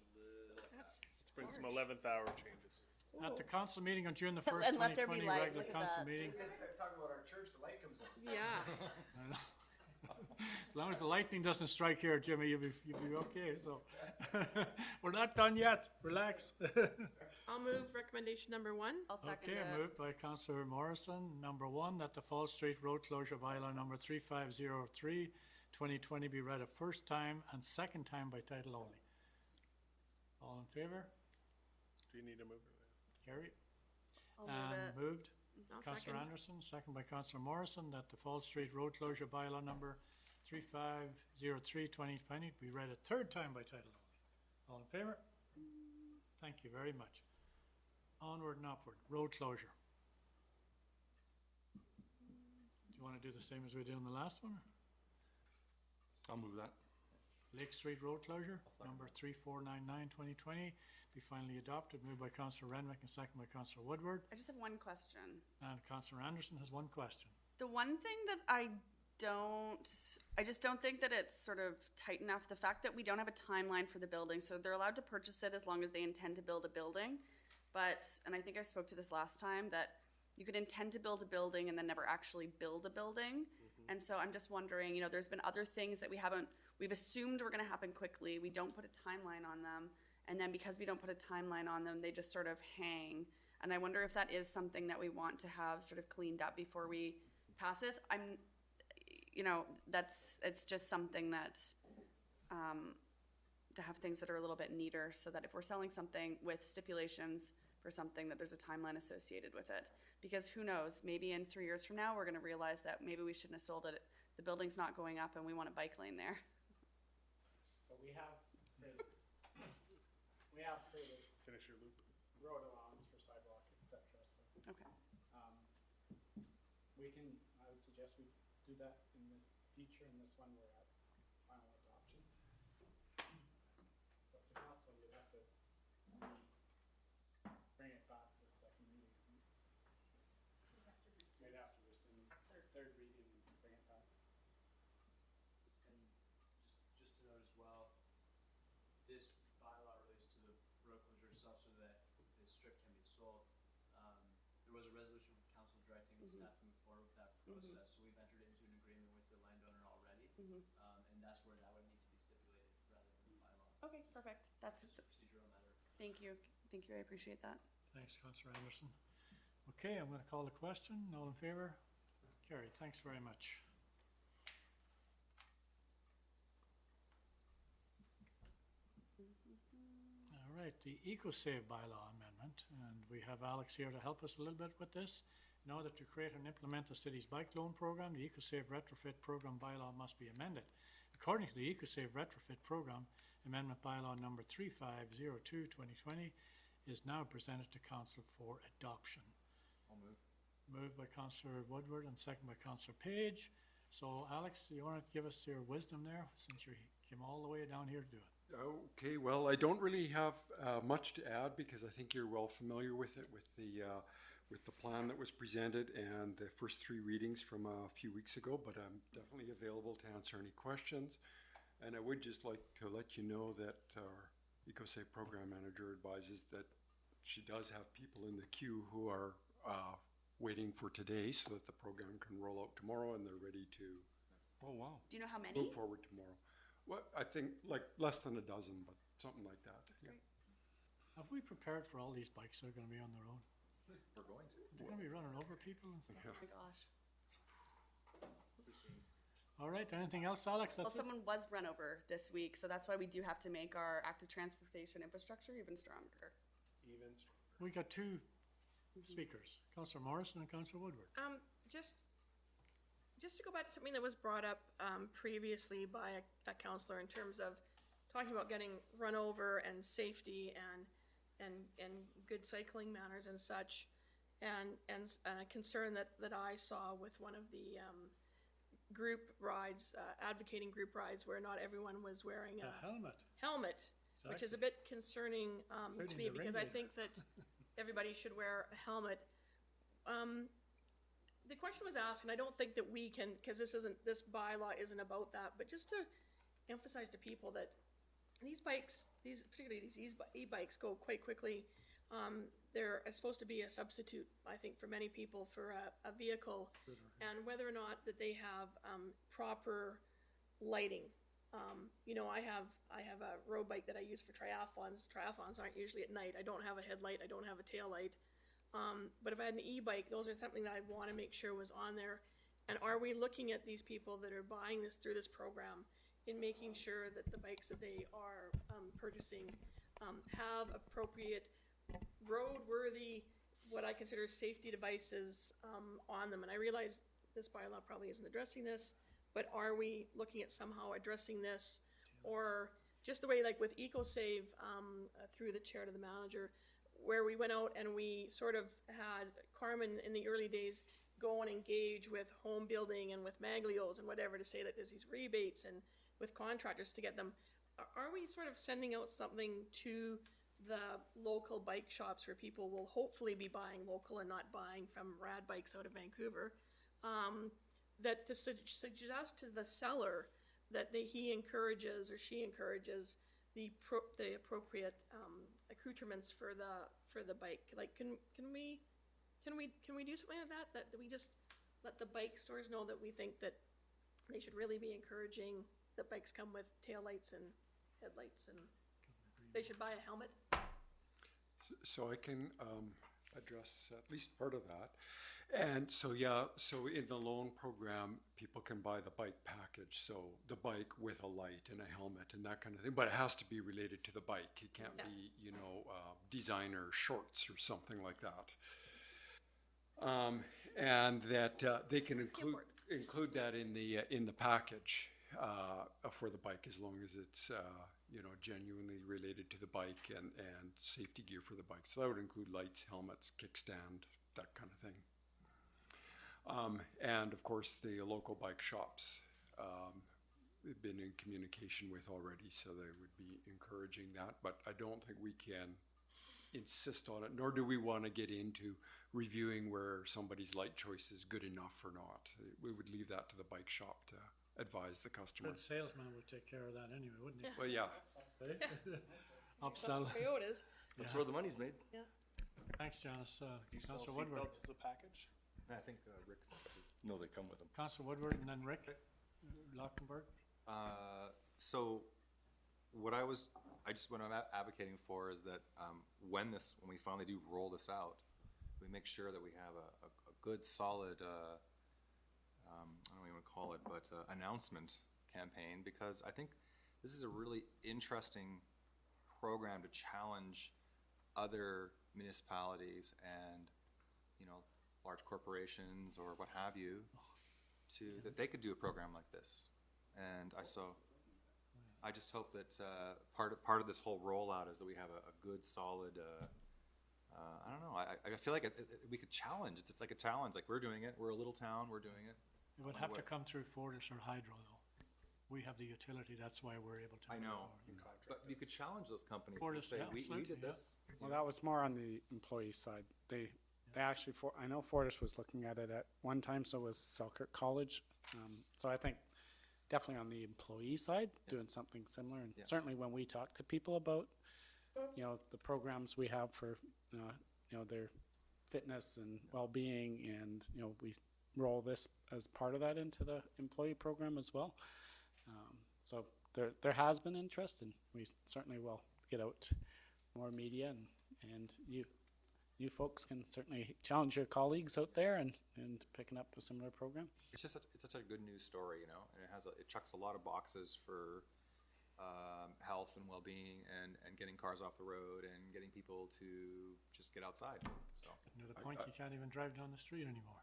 That's Let's bring some 11th hour changes. At the council meeting on June the 1st, And let there be 2020, light. regular Look at council that. meeting. Talking about our church, the light comes on. yeah. I know. As long as the lightning doesn't strike here, Jimmy, you'll be okay, so. We're not done yet, relax. I'll move recommendation number one. I'll second Okay, it. moved by Councillor Morrison. Number one, that the Fall Street Road closure bylaw number 3503/2020 be read a first time and second time by title only. All in favor? Do you need to move it? Carried. I'll move And it. moved. I'll Councillor second. Anderson, second by Councillor Morrison, that the Fall Street Road closure bylaw number 3503/2020 be read a third time by title only. All in favor? Thank you very much. Onward and upward, road closure. Do you want to do the same as we did in the last one? I'll move that. Lake Street Road closure, number 3499/2020, be finally adopted, moved by Councillor Renwick and second by Councillor Woodward. I just have one question. And Councillor Anderson has one question. The one thing that I just don't think that it's sort of tight enough, the fact that we don't have a timeline for the building, so they're allowed to purchase it as long as they intend to build a building. But, and I think I spoke to this last time, that you could intend to build a building and then never actually build a building. And so I'm just wondering, you know, there's been other things that we've assumed were going to happen quickly. We don't put a timeline on them. And then because we don't put a timeline on them, they just sort of hang. And I wonder if that is something that we want to have sort of cleaned up before we pass this. You know, it's just something that, to have things that are a little bit neater so that if we're selling something with stipulations for something, that there's a timeline associated with it. Because who knows, maybe in 3 years from now, we're going to realize that maybe we shouldn't have sold it. The building's not going up and we want a bike lane there. So we have created Finish your loop. road allowance for sidewalk, et cetera, so. Okay. I would suggest we do that in the future, and this one we're at final adoption. It's up to council, you'd have to bring it back to the second reading. You'd have to rescind third reading and bring it back. And just to note as well, this bylaw relates to the road closure itself so that the strip can be sold. There was a resolution from council directing staff to move forward with that process, so we've entered into an agreement with the landowner already, and that's where that would need to be stipulated rather than the bylaw. Okay, perfect. That's, Just a procedural matter. thank you. Thank you, I appreciate that. Thanks, Councillor Anderson. Okay, I'm gonna call the question. All in favor? Carried. Thanks very much. All right, the EcoSave bylaw amendment, and we have Alex here to help us a little bit with this. In order to create and implement the city's bike loan program, the EcoSave retrofit program bylaw must be amended. According to the EcoSave retrofit program, amendment bylaw number 3502/2020 is now presented to council for adoption. I'll move. Moved by Councillor Woodward and second by Councillor Page. So Alex, you want to give us your wisdom there, since you came all the way down here to do it? Okay, well, I don't really have much to add because I think you're well familiar with it, with the plan that was presented and the first 3 readings from a few weeks ago, but I'm definitely available to answer any questions. And I would just like to let you know that our EcoSave program manager advises that she does have people in the queue who are waiting for today so that the program can roll out tomorrow and they're ready to Oh, wow. Do you know how many? move forward tomorrow. Well, I think like less than a dozen, but something like that. That's yeah. great. Have we prepared for all these bikes that are going to be on the road? We're going to. They're going to be running over people and stuff. Oh my gosh. All right, anything else, Alex? Well, That's it? someone was run over this week, so that's why we do have to make our active transportation infrastructure even stronger. Even stronger. We got 2 speakers, Councillor Morrison and Councillor Woodward. Just to go back to something that was brought up previously by a councillor in terms of talking about getting run over and safety and good cycling manners and such, and a concern that I saw with one of the group rides, advocating group rides, where not everyone was wearing A helmet, which is a bit concerning to Including me, the because I ringleader. think that everybody should wear a helmet. The question was asked, and I don't think that we can, because this bylaw isn't about that, but just to emphasize to people that these bikes, particularly these e-bikes, go quite quickly. They're supposed to be a substitute, I think, for many people for a vehicle, and whether or not that they have proper lighting. I have a road bike that I use for triathlons. Triathlons aren't usually at night. I don't have a headlight. I don't have a tail light. But if I had an e-bike, those are something that I want to make sure was on there. And are we looking at these people that are buying this through this program in making sure that the bikes that they are purchasing have appropriate roadworthy, what I consider safety devices on them? And I realize this bylaw probably isn't addressing this, but are we looking at somehow addressing this? Or just the way, like with EcoSave, through the chair to the manager, where we went out and we sort of had Carmen in the early days go and engage with home building and with Maglios and whatever to say that there's these rebates and with contractors to get them. Are we sort of sending out something to the local bike shops where people will hopefully be buying local and not buying from rad bikes out of Vancouver, that to suggest to the seller that he encourages or she encourages the appropriate accoutrements for the bike? Like, can Can we do something like that? That we just let the bike stores know that we think that they should really be encouraging that bikes come with taillights and headlights, and they should buy a helmet? So I can address at least part of that. And so, yeah, so in the loan program, people can buy the bike package. So the bike with a light and a helmet and that kind of thing, but it has to be related to the bike. It can't be, you know, designer shorts or something like that. And that they can include that in the package for the bike, as long as it's you know, genuinely related to the bike and safety gear for the bike. So that would include lights, helmets, kickstand, that kind of thing. And of course, the local bike shops we've been in communication with already, so they would be encouraging that. But I don't think we can insist on it, nor do we want to get into reviewing where somebody's light choice is good enough or not. We would leave that to the bike shop to advise the customer. Good salesman would take care of that anyway, wouldn't he? Well, yeah. Upsell. Toyotas. That's where the money's made. Yeah. Thanks, Janice. Do you sell Councillor Woodward. seatbelts as a package? I think Rick's. No, they come with them. Councillor Woodward and then Rick Lockenberg. So what I'm advocating for is that when we finally do roll this out, we make sure that we have a good solid, I don't even call it, but announcement campaign, because I think this is a really interesting program to challenge other municipalities and, you know, large corporations or what have you, that they could do a program like this. And I just hope that part of this whole rollout is that we have a good, solid. I don't know. I feel like we could challenge. It's like a challenge. Like, we're doing it. We're a little town. We're doing it. It would have to come through Fortis or Hydro, though. We have the utility. That's why we're able to. I know, but you could challenge those companies. Fortis, Say, yeah, we absolutely, did yeah. this. Well, that was more on the employee side. They actually, I know Fortis was looking at it at one time, so was Selkirk College. So I think definitely on the employee side, doing something similar. And certainly when we talk to people about, you know, the programs we have for, you know, their fitness and well-being, and, you know, we roll this as part of that into the employee program as well. So there has been interest, and we certainly will get out more media, and you folks can certainly challenge your colleagues out there and picking up a similar program. It's such a good news story, you know, and it checks a lot of boxes for health and well-being and getting cars off the road and getting people to just get outside. So Near the point you can't even drive down the street anymore.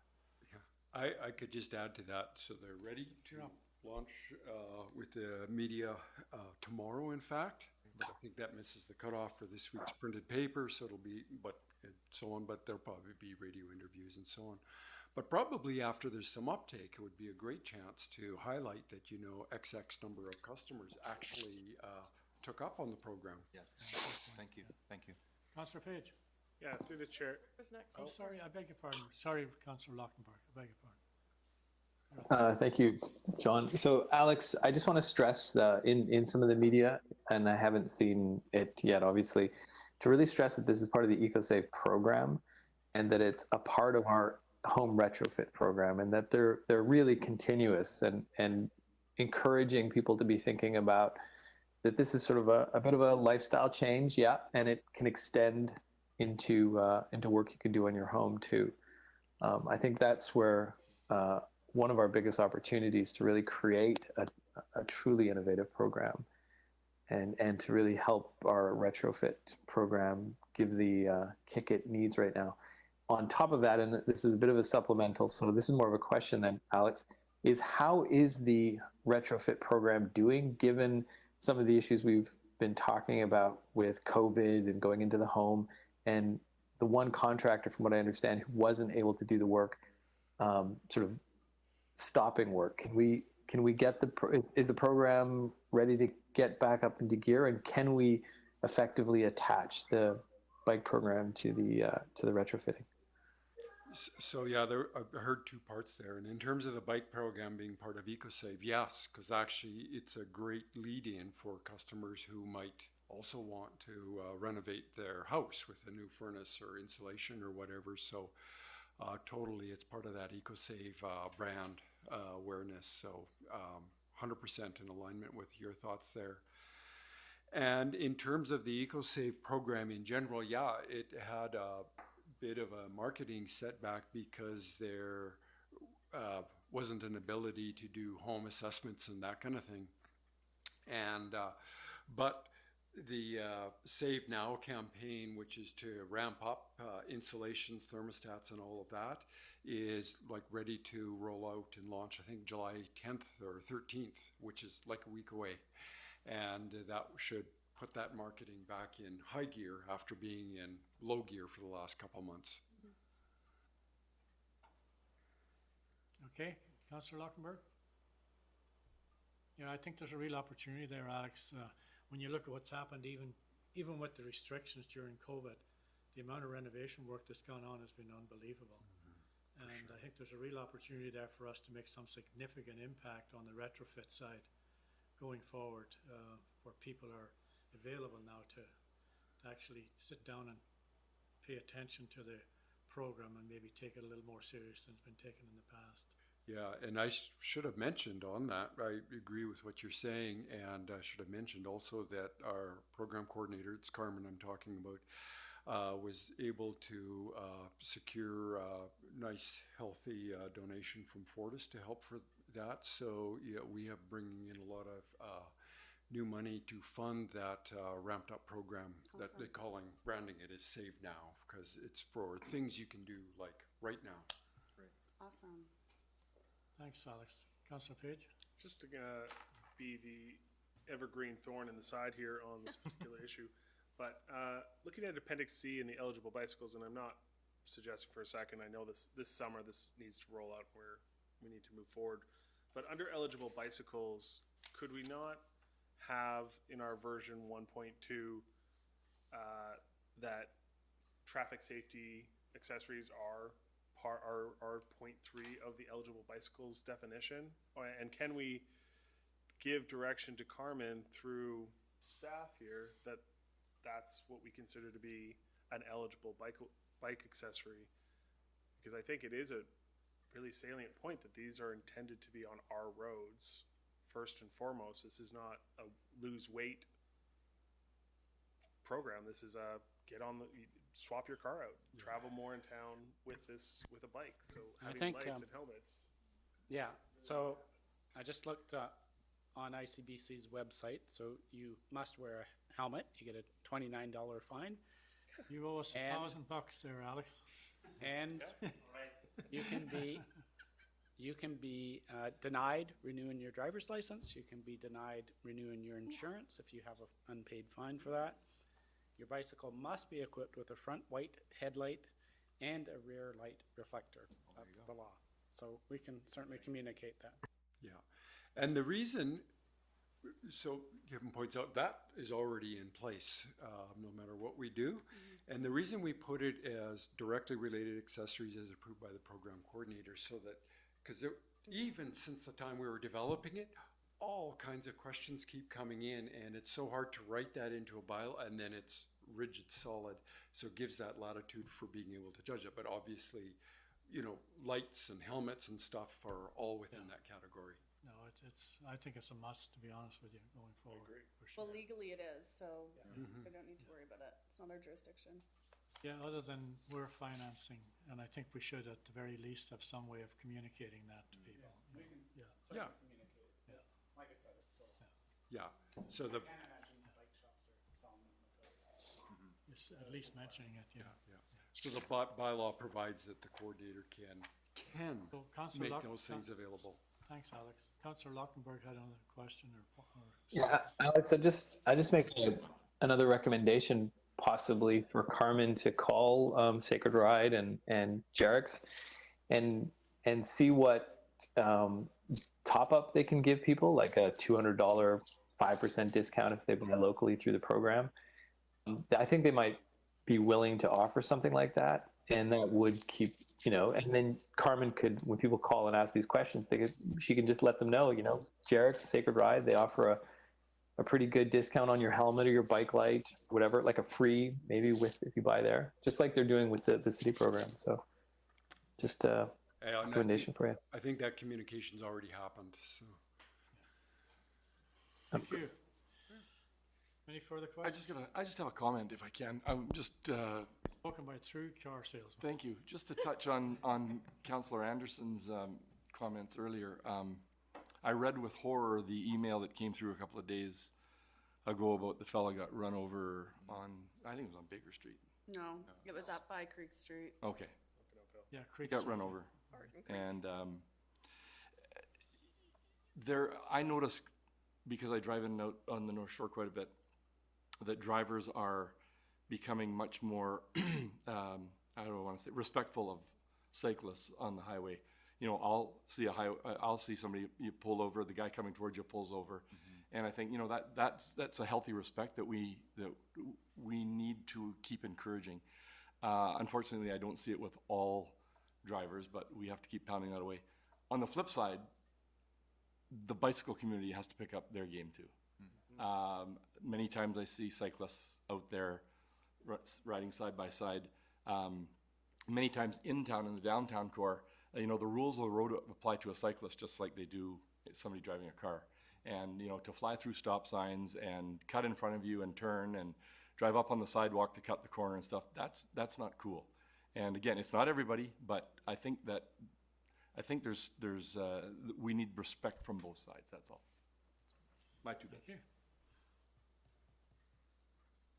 Yeah, I could just add to that. So they're ready to launch with the media tomorrow, in fact. But I think that misses the cutoff for this week's printed paper, so it'll be, but there'll probably be radio interviews and so on. But probably after there's some uptake, it would be a great chance to highlight that, you know, XX number of customers actually took up on the program. Yes, thank you. Councillor Page. Yeah, through the chair. Who's next? Oh, sorry, I beg your pardon. Sorry, Councillor Lockenberg, I beg your pardon. Thank you, John. So, Alex, I just want to stress in some of the media, and I haven't seen it yet, obviously, to really stress that this is part of the EcoSave program, and that it's a part of our home retrofit program, and that they're really continuous and encouraging people to be thinking about that this is sort of a bit of a lifestyle change, and it can extend into work you can do on your home too. I think that's where one of our biggest opportunities to really create a truly innovative program and to really help our retrofit program give the kick it needs right now. On top of that, and this is a bit of a supplemental, so this is more of a question than Alex, is how is the retrofit program doing given some of the issues we've been talking about with COVID and going into the home, and the one contractor, from what I understand, who wasn't able to do the work, sort of stopping work. Can we get is the program ready to get back up into gear, and can we effectively attach the bike program to the retrofitting? So yeah, I heard two parts there. And in terms of the bike program being part of EcoSave, yes, because actually it's a great lead-in for customers who might also want to renovate their house with a new furnace or insulation or whatever. So totally. It's part of that EcoSave brand awareness. So 100% in alignment with your thoughts there. And in terms of the EcoSave program in general, yeah, it had a bit of a marketing setback because there wasn't an ability to do home assessments and that kind of thing. And but the Save Now campaign, which is to ramp up installations, thermostats, and all of that, is like ready to roll out and launch, I think July 10th or 13th, which is like a week away. And that should put that marketing back in high gear after being in low gear for the last couple months. Okay, Councillor Lockenberg? Yeah, I think there's a real opportunity there, Alex. When you look at what's happened, even with the restrictions during COVID, the amount of renovation work that's gone on has been unbelievable. And I think there's a real opportunity there for us to make some significant impact on the retrofit side going forward, where people are available now to actually sit down and pay attention to the program and maybe take it a little more serious than it's been taken in the past. Yeah, and I should have mentioned on that, I agree with what you're saying, and I should have mentioned also that our program coordinator, it's Carmen I'm talking about, was able to secure a nice, healthy donation from Fortis to help for that. So yeah, we have bringing in a lot of new money to fund that ramped up program that they're calling, branding it as Save Now, because it's for things you can do like right now. Awesome. Thanks, Alex. Councillor Page? Just to be the evergreen thorn in the side here on this particular issue, but looking at Appendix C and the eligible bicycles, and I'm not suggesting for a second, I know this summer this needs to roll out where we need to move forward, but under eligible bicycles, could we not have in our version 1.2 that traffic safety accessories are 0.3 of the eligible bicycles definition? And can we give direction to Carmen through staff here that that's what we consider to be an eligible bike accessory? Because I think it is a really salient point that these are intended to be on our roads first and foremost. This is not a lose weight program. This is a swap your car out, travel more in town with a bike. So having lights and helmets. Yeah, so I just looked on ICBC's website. So you must wear a helmet. You get a $29 fine. You owe us $1,000 there, Alex. And you can be denied renewing your driver's license. You can be denied renewing your insurance if you have an unpaid fine for that. Your bicycle must be equipped with a front white headlight and a rear light reflector. That's the law. So we can certainly communicate that. Yeah, and the reason, so Kevin points out, that is already in place no matter what we do. Mm-hmm. And the reason we put it as directly related accessories as approved by the program coordinator, so that, because even since the time we were developing it, all kinds of questions keep coming in, and it's so hard to write that into a bylaw, and then it's rigid, solid, so it gives that latitude for being able to judge it. But obviously, lights and helmets and stuff are all within that category. No, I think it's a must, to be honest with you, going forward. I agree. For sure. Well, legally it is, so we don't need to worry about it. It's not our jurisdiction. Yeah, other than we're financing, and I think we should at the very least have some way of communicating that to people. We can Yeah. communicate it. Yes. Like I said, it's still. Yeah. So the. I can't imagine bike shops are selling them without. Just at least mentioning it, yeah. So the bylaw provides that the coordinator can So make those things available. Thanks, Alex. Councillor Lockenberg had another question or Yeah, Alex, I just make another recommendation, possibly for Carmen to call Sacred Ride and Jerix and see what top up they can give people, like a $200 5% discount if they buy locally through the program. I think they might be willing to offer something like that, and that would keep, and then Carmen could, when people call and ask these questions, she can just let them know, Jerix, Sacred Ride, they offer a pretty good discount on your helmet or your bike light, whatever, like a free, maybe if you buy there, just like they're doing with the city program. So just a And I recommendation for you. I think that communication's already happened, so. Thank you. Any further questions? I just have a comment if I can. I'm just, Spoken by true car salesman. thank you. Just to touch on Councillor Anderson's comments earlier. I read with horror the email that came through a couple of days ago about the fella got run over on, I think it was on Baker Street. No, it was up by Creek Street. Okay. Yeah, He Creek got Street. run over. And I noticed, because I drive in and out on the North Shore quite a bit, that drivers are becoming much more, I don't want to say, respectful of cyclists on the highway. You know, I'll see somebody, you pull over, the guy coming towards you pulls over. And I think, you know, that's a healthy respect that we need to keep encouraging. Unfortunately, I don't see it with all drivers, but we have to keep pounding that away. On the flip side, the bicycle community has to pick up their game too. Many times I see cyclists out there riding side by side. Many times in town, in the downtown core, you know, the rules of the road apply to a cyclist just like they do somebody driving a car. And, you know, to fly through stop signs and cut in front of you and turn and drive up on the sidewalk to cut the corner and stuff, that's not cool. And again, it's not everybody, but I think there's we need respect from both sides, that's all. My two bits. Okay.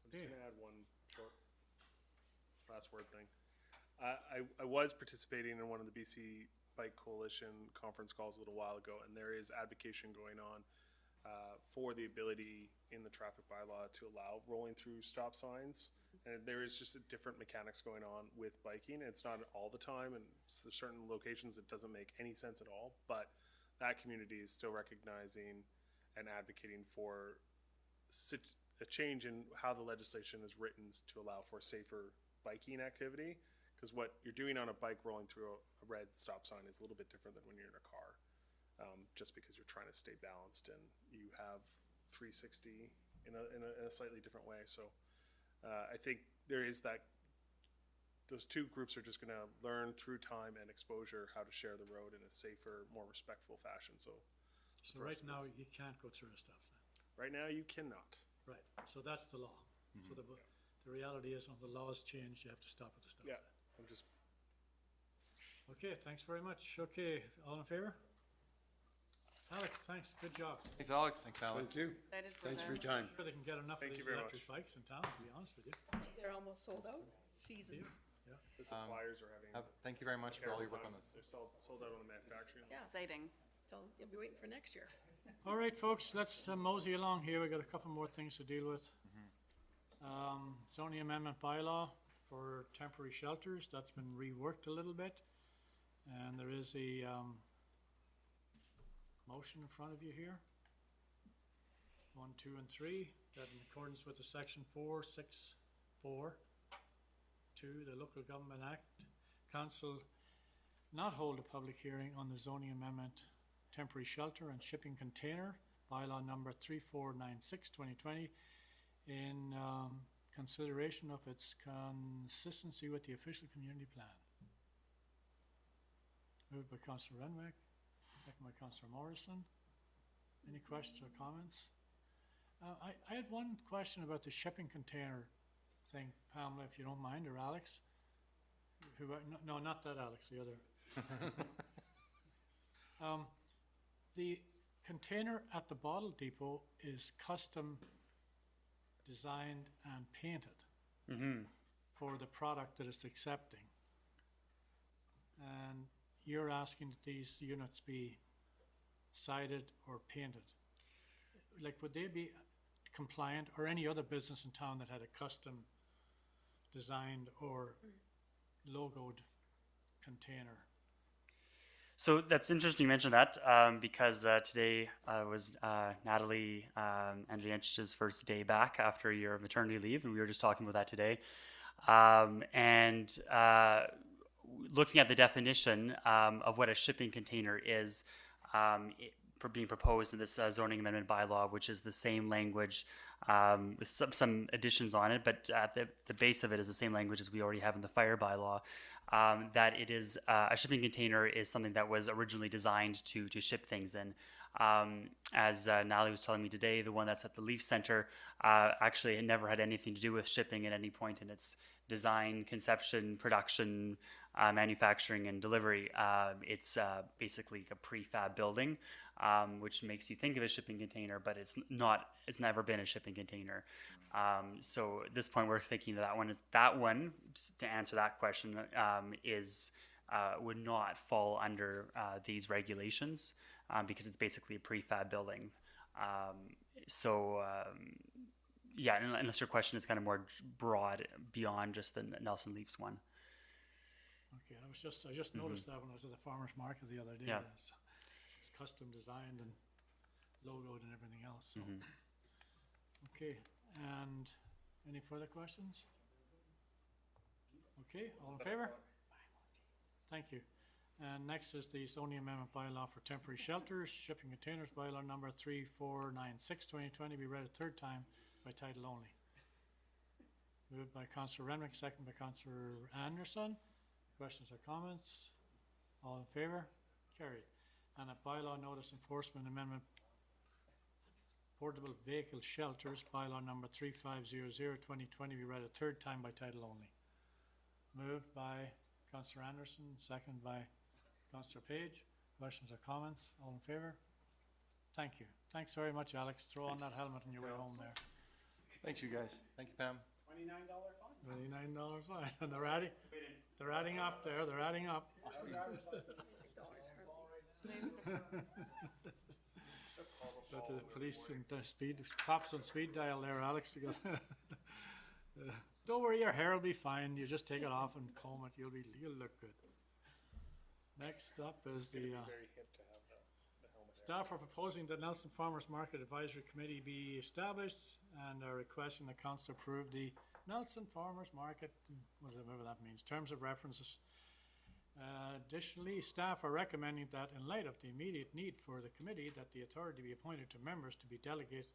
I'm just gonna add one short last word thing. I was participating in one of the BC Bike Coalition conference calls a little while ago, and there is advocacy going on for the ability in the traffic bylaw to allow rolling through stop signs. And there is just a different mechanics going on with biking. It's not all the time, and there's certain locations it doesn't make any sense at all, but that community is still recognizing and advocating for a change in how the legislation is written to allow for safer biking activity. Because what you're doing on a bike rolling through a red stop sign is a little bit different than when you're in a car, just because you're trying to stay balanced and you have 360 in a slightly different way. So I think there is that. Those two groups are just going to learn through time and exposure how to share the road in a safer, more respectful fashion. So right now, you can't go through a stop sign. Right now, you cannot. Right, so that's the law. So the reality is, when the laws change, you have to stop at the stop sign. I'm just. Okay, thanks very much. Okay, all in favor? Alex, thanks, good job. Thanks, Alex. Thanks, Alex. Thank you. Excited for Thanks for your this. time. Sure they can get enough of Thank these you very electric much. bikes in town, to be honest with you. They're almost sold out. Seasons. The suppliers are having. Thank you very much for all your work on terrible this. time. They're sold out on the manufacturing. Yeah, Exciting. so you'll be waiting for next year. All right, folks, let's mosey along here. We got a couple more things to deal with. Zoning amendment bylaw for temporary shelters. That's been reworked a little bit. And there is a motion in front of you here. 1, 2, and 3, that in accordance with the section 464 to the Local Government Act, Council not hold a public hearing on the zoning amendment temporary shelter and shipping container, bylaw number 3496/2020, in consideration of its consistency with the official community plan. Moved by Councillor Renwick, second by Councillor Morrison. Any questions or comments? I had one question about the shipping container thing, Pamela, if you don't mind, or Alex. No, not that Alex, the other. The container at the bottle depot is custom designed and painted for the product that it's accepting. And you're asking that these units be sided or painted. Like, would they be compliant, or any other business in town that had a custom designed or logoed container? So that's interesting you mentioned that because today was Natalie and Andrianch's first day back after a year of maternity leave, and we were just talking about that today. Looking at the definition of what a shipping container is being proposed in this zoning amendment bylaw, which is the same language with some additions on it, but at the base of it is the same language as we already have in the fire bylaw. that it is a shipping container is something that was originally designed to ship things in. As Natalie was telling me today, the one that's at the Leaf Center actually had never had anything to do with shipping at any point in its design, conception, production, manufacturing, and delivery. It's basically a prefab building, which makes you think of a shipping container, but it's not. It's never been a shipping container. So at this point, we're thinking that one. Just to answer that question, is would not fall under these regulations because it's basically a prefab building. Yeah, unless your question is kind of more broad beyond just the Nelson Leafs one. Okay, I just noticed that when I was at the farmer's market the other day. Yeah. It's custom designed and logoed and everything else. So. Okay, and any further questions? Okay, all in favor? Thank you. And next is the zoning amendment bylaw for temporary shelters, shipping containers, bylaw number 3496/2020 be read a third time by title only. Moved by Councillor Renwick, second by Councillor Anderson. Questions or comments? All in favor? Carried. And a bylaw notice enforcement amendment, portable vehicle shelters, bylaw number 3500/2020 be read a third time by title only. Moved by Councillor Anderson, second by Councillor Page. Questions or comments? All in favor? Thank you. Thanks very much, Alex. Throw on that helmet on your way home there. Thanks, you guys. Thank you, Pam. $29 fine. And they're adding up there. They're adding up. Got the police and the cops on speed dial there, Alex. Don't worry, your hair will be fine. You just take it off and comb it. You'll look good. Next up is the staff are proposing that Nelson Farmers Market Advisory Committee be established and are requesting the council approve the Nelson Farmers Market, whatever that means, terms of references. Additionally, staff are recommending that in light of the immediate need for the committee, that the authority be appointed to members to be delegated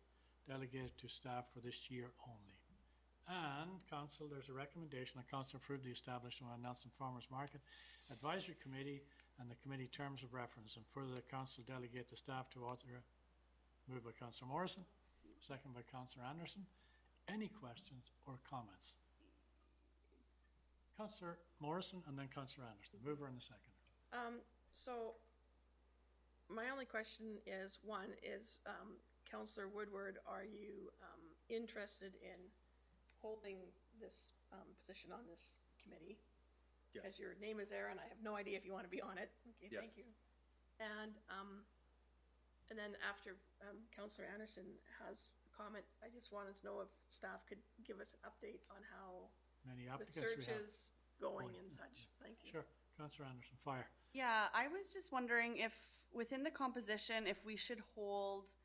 to staff for this year only. And council, there's a recommendation that council approve the establishment of Nelson Farmers Market Advisory Committee and the committee terms of reference, and further the council delegate the staff to author. Moved by Councillor Morrison, second by Councillor Anderson. Any questions or comments? Councillor Morrison and then Councillor Anderson, the mover and the seconder. So my only question is, one is, Councillor Woodward, are you interested in holding this position on this committee? Yes. Because your name is there and I have no idea if you want to be on it. Okay, Yes. thank you. And then after Councillor Anderson has a comment, I just wanted to know if staff could give us an update on how Many the applicants search we have. is going and such. Thank you. Sure, Councillor Anderson, fire. Yeah, I was just wondering if within the composition, if we should hold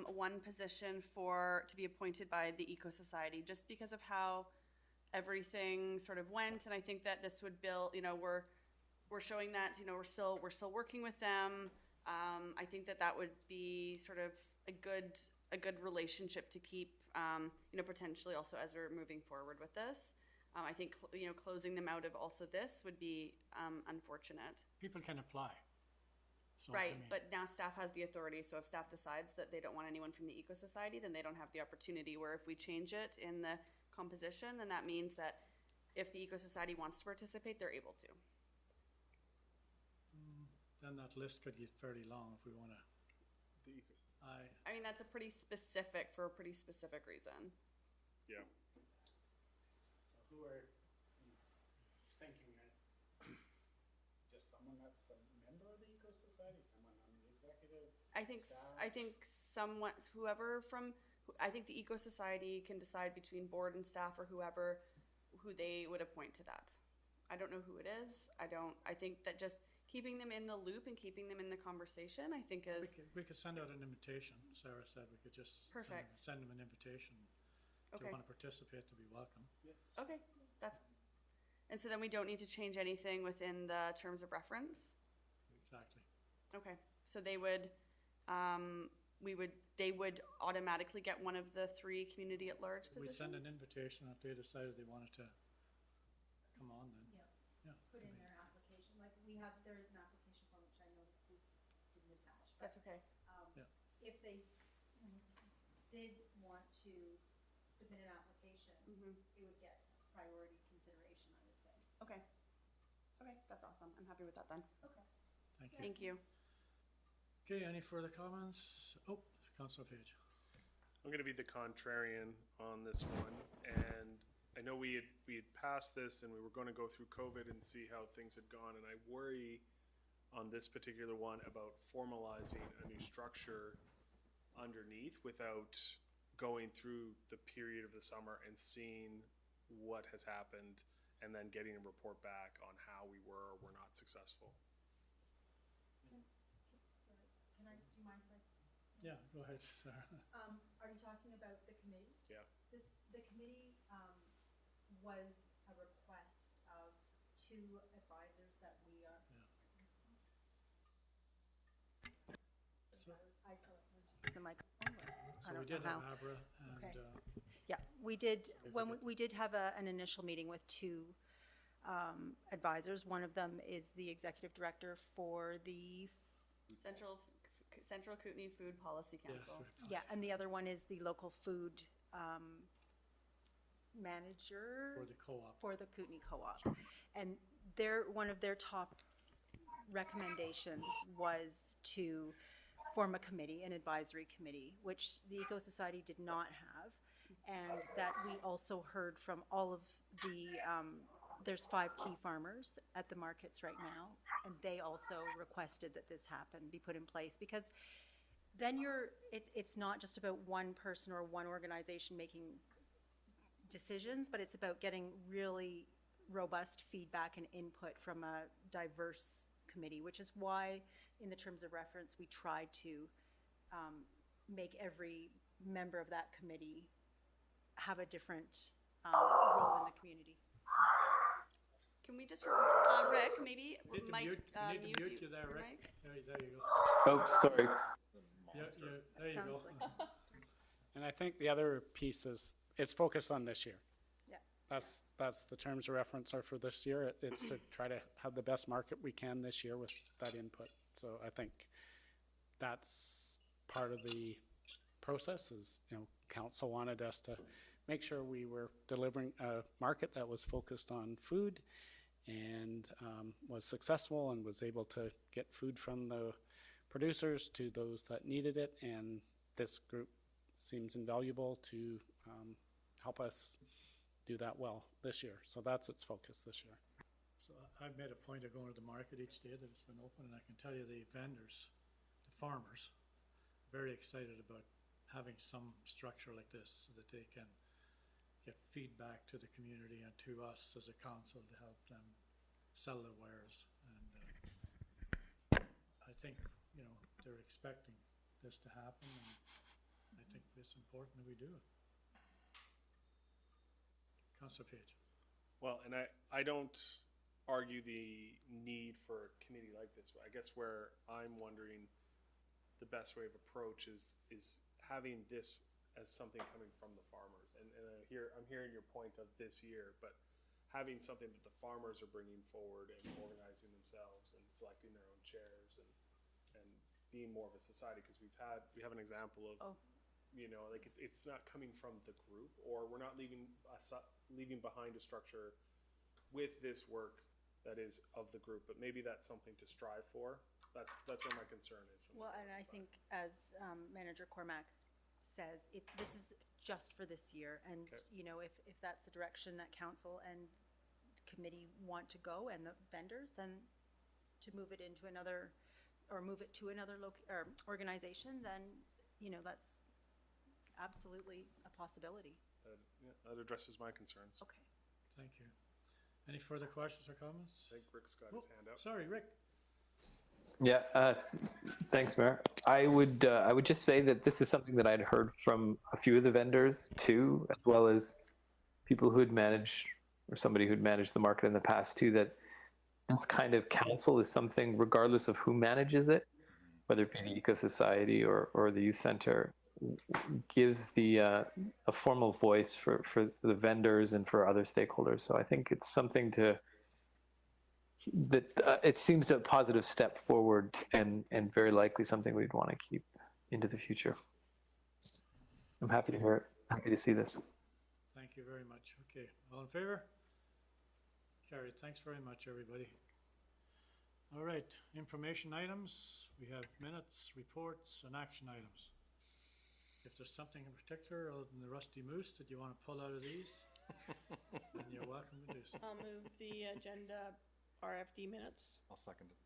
one position to be appointed by the Eco Society, just because of how everything sort of went. And I think that this would build, we're showing that, we're still working with them. I think that would be sort of a good relationship to keep, potentially also as we're moving forward with this. I think, closing them out of also this would be unfortunate. People can apply. So, Right, I mean, but now staff has the authority, so if staff decides that they don't want anyone from the Eco Society, then they don't have the opportunity, where if we change it in the composition, then that means that if the Eco Society wants to participate, they're able to. then that list could get fairly long if we want to. I mean, that's for a pretty specific reason. Yeah. So who are you thinking? Just someone that's a member of the Eco Society, someone on the executive? I think I think the Eco Society can decide between board and staff or who they would appoint to that. I don't know who it is. I think that just keeping them in the loop and keeping them in the conversation, I think is. We could send out an invitation. Sarah said we could just Perfect. send them an invitation. If they want to participate, to be welcome. Okay, and so then we don't need to change anything within the terms of reference? Exactly. Okay, so they would automatically get one of the 3 community at large positions? We'd send an invitation if they decided they wanted to come on then. Yeah. there is an application form which I noticed we didn't attach. But, That's okay. Yeah. If they did want to submit an application, it would get priority consideration, I would say. Okay. Okay, that's awesome. I'm happy with that then. Okay. Thank you. Thank you. Okay, any further comments? Oh, Councillor Page. I'm going to be the contrarian on this one, and I know we had passed this, and we were going to go through COVID and see how things had gone, and I worry on this particular one about formalizing a new structure underneath without going through the period of the summer and seeing what has happened, and then getting a report back on how we were or were not successful. Sorry, can I, do you mind if I Yeah, go ahead, Sarah. Are you talking about the committee? Yeah. The committee, was a request of 2 advisors that we are. So- I tell it, use the microphone. I So we don't did know have how. Abra and, Okay. Yeah, we did, when we did have an initial meeting with 2 advisors. One of them is the executive director for the, Central Kootenai Food Policy Council. yeah, and the other one is the local food manager. for the co-op. For the Kootenai Co-op. And one of their top recommendations was to form a committee, an advisory committee, which the Eco Society did not have. And that we also heard from all of the, there's 5 key farmers at the markets right now, and they also requested that this happen, be put in place, because then it's not just about one person or one organization making decisions, but it's about getting really robust feedback and input from a diverse committee, which is why in the terms of reference, we tried to make every member of that committee have a different role in the community. Can we just, Rick, maybe Need to Mike, mute, we need to mute you there, your Rick. mic? There you go. Oh, sorry. Yeah, there you Sounds go. like, And I think the other piece is, it's focused on this year. yeah. That's the terms of reference are for this year. It's to try to have the best market we can this year with that input. So I think that's part of the process is, council wanted us to make sure we were delivering a market that was focused on food and was successful and was able to get food from the producers to those that needed it. And this group seems invaluable to help us do that well this year. So that's its focus this year. So I've made a point of going to the market each day that it's been open, and I can tell you the vendors, the farmers, very excited about having some structure like this so that they can get feedback to the community and to us as a council to help them sell their wares. And I think, they're expecting this to happen, and I think it's important that we do it. Councillor Page. Well, and I don't argue the need for a committee like this. I guess where I'm wondering the best way of approach is having this as something coming from the farmers. And I'm hearing your point of this year, but having something that the farmers are bringing forward and organizing themselves and selecting their own chairs and being more of a society, because we have an example of, like it's not coming from the group, or we're not leaving behind a structure with this work that is of the group, but maybe that's something to strive for. That's where my concern is. Well, and I think as Manager Cormack says, this is just for this year, and Okay. if that's the direction that council and the committee want to go, and the vendors, then to move it into another, or move it to another organization, then that's absolutely a possibility. That addresses my concerns. Okay. Thank you. Any further questions or comments? I think Rick's got his hand up. Sorry, Rick. Yeah, thanks, Mayor. I would just say that this is something that I'd heard from a few of the vendors too, as well as people who had managed, or somebody who'd managed the market in the past too, that this kind of council is something, regardless of who manages it, whether it be the Eco Society or the Youth Center, gives a formal voice for the vendors and for other stakeholders. So I think it's something to that it seems a positive step forward and very likely something we'd want to keep into the future. I'm happy to hear it. Happy to see this. Thank you very much. Okay, all in favor? Carried. Thanks very much, everybody. All right, information items. We have minutes, reports, and action items. If there's something in particular other than the rusty moose that you want to pull out of these, then you're welcome to do so. I'll move the agenda RFD minutes. I'll second it.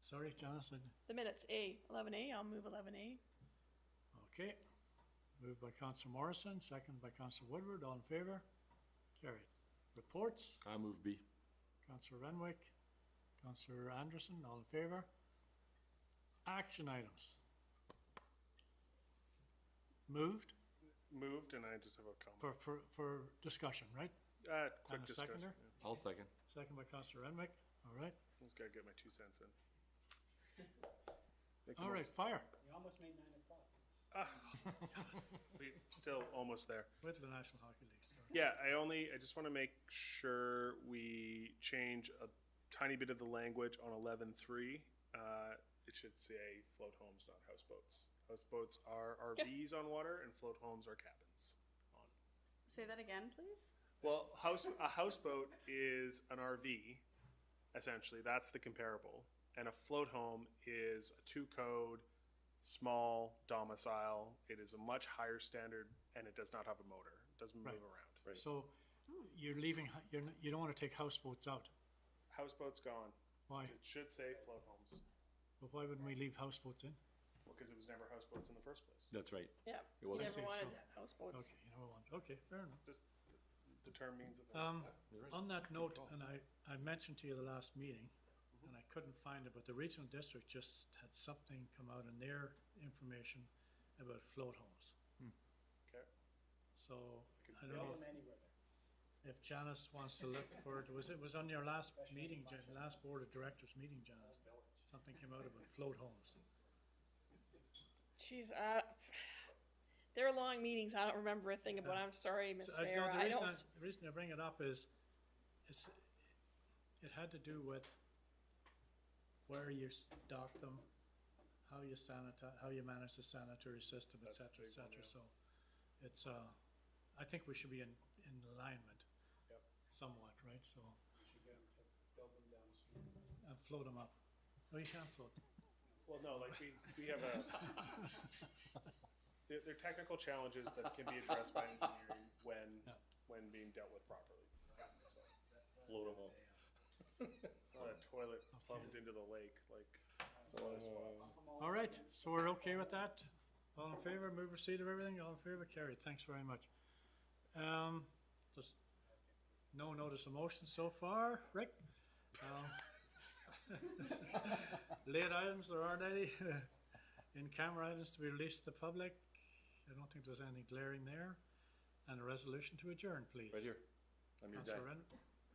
Sorry, Jonathan. The minutes, 11A, I'll move 11A. Okay. Moved by Councillor Morrison, second by Councillor Woodward. All in favor? Carried. Reports. I move B. Councillor Renwick, Councillor Anderson, all in favor? Action items. Moved Moved, and I just have a comment. for discussion, right? Quick And a discussion. seconder? Yeah. I'll second. Second by Councillor Renwick. All right. Just gotta get my 2 cents in. Make the All right, most- fire. You almost made 9 o'clock. We're still almost there. With the National Hockey League. Sorry. Yeah, I just want to make sure we change a tiny bit of the language on 11.3. It should say float homes, not houseboats. Houseboats are RVs on water, and float homes are cabins on. Say that again, please. Well, a houseboat is an RV, essentially. That's the comparable. And a float home is a 2-code, small domicile. It is a much higher standard, and it does not have a motor. It doesn't move around. Right. So you're leaving, you don't want to take houseboats out. Houseboat's gone. Why? It should say float homes. But why wouldn't we leave houseboats in? Well, because it was never houseboats in the first place. That's right. Yeah, It you wasn't. never wanted so. houseboats. Okay, you know what? Okay, fair enough. Just the term means that. On that note, and I mentioned to you the last meeting, and I couldn't find it, but the regional district just had something come out in their information about float homes. Okay. So I don't know if Janice wants to look for it. It was on your last meeting, last board of directors meeting, Janice. Something came out about float homes. Jeez, they're long meetings. I don't remember a thing about. I'm sorry, Miss So, Mayor. the I don't. reason I bring it up is, it had to do with where you stock them, how you sanitize, how you manage the sanitary system, et That's cetera, et the big one, cetera. yeah. So it's, I think we should be in alignment Yep. somewhat, right? So, You should get them to build them downstream. and float them up. No, you can't float. Well, no, like we have a. They're technical challenges that can be addressed by engineering when being dealt with properly. Float them up. It's not a toilet plumbed into the lake like some other spots. All right, so we're okay with that? All in favor, move receipt of everything, all in favor, carried, thanks very much. There's no notice of motion so far, Rick? Late items, there aren't any. In-camera items to be released to the public, I don't think there's anything glaring there. And a resolution to adjourn, please. Right here. I'm your guy. Councillor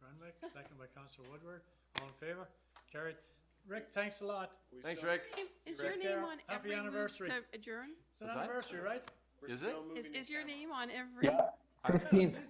Renwick, second by Councillor Woodward, all in favor, carried. Rick, thanks a lot. Thanks, Rick. Is your name on Happy every move anniversary. to adjourn? It's an What's that? anniversary, right? We're Is still it? moving Is in your camera. name on every? Yeah, 15th.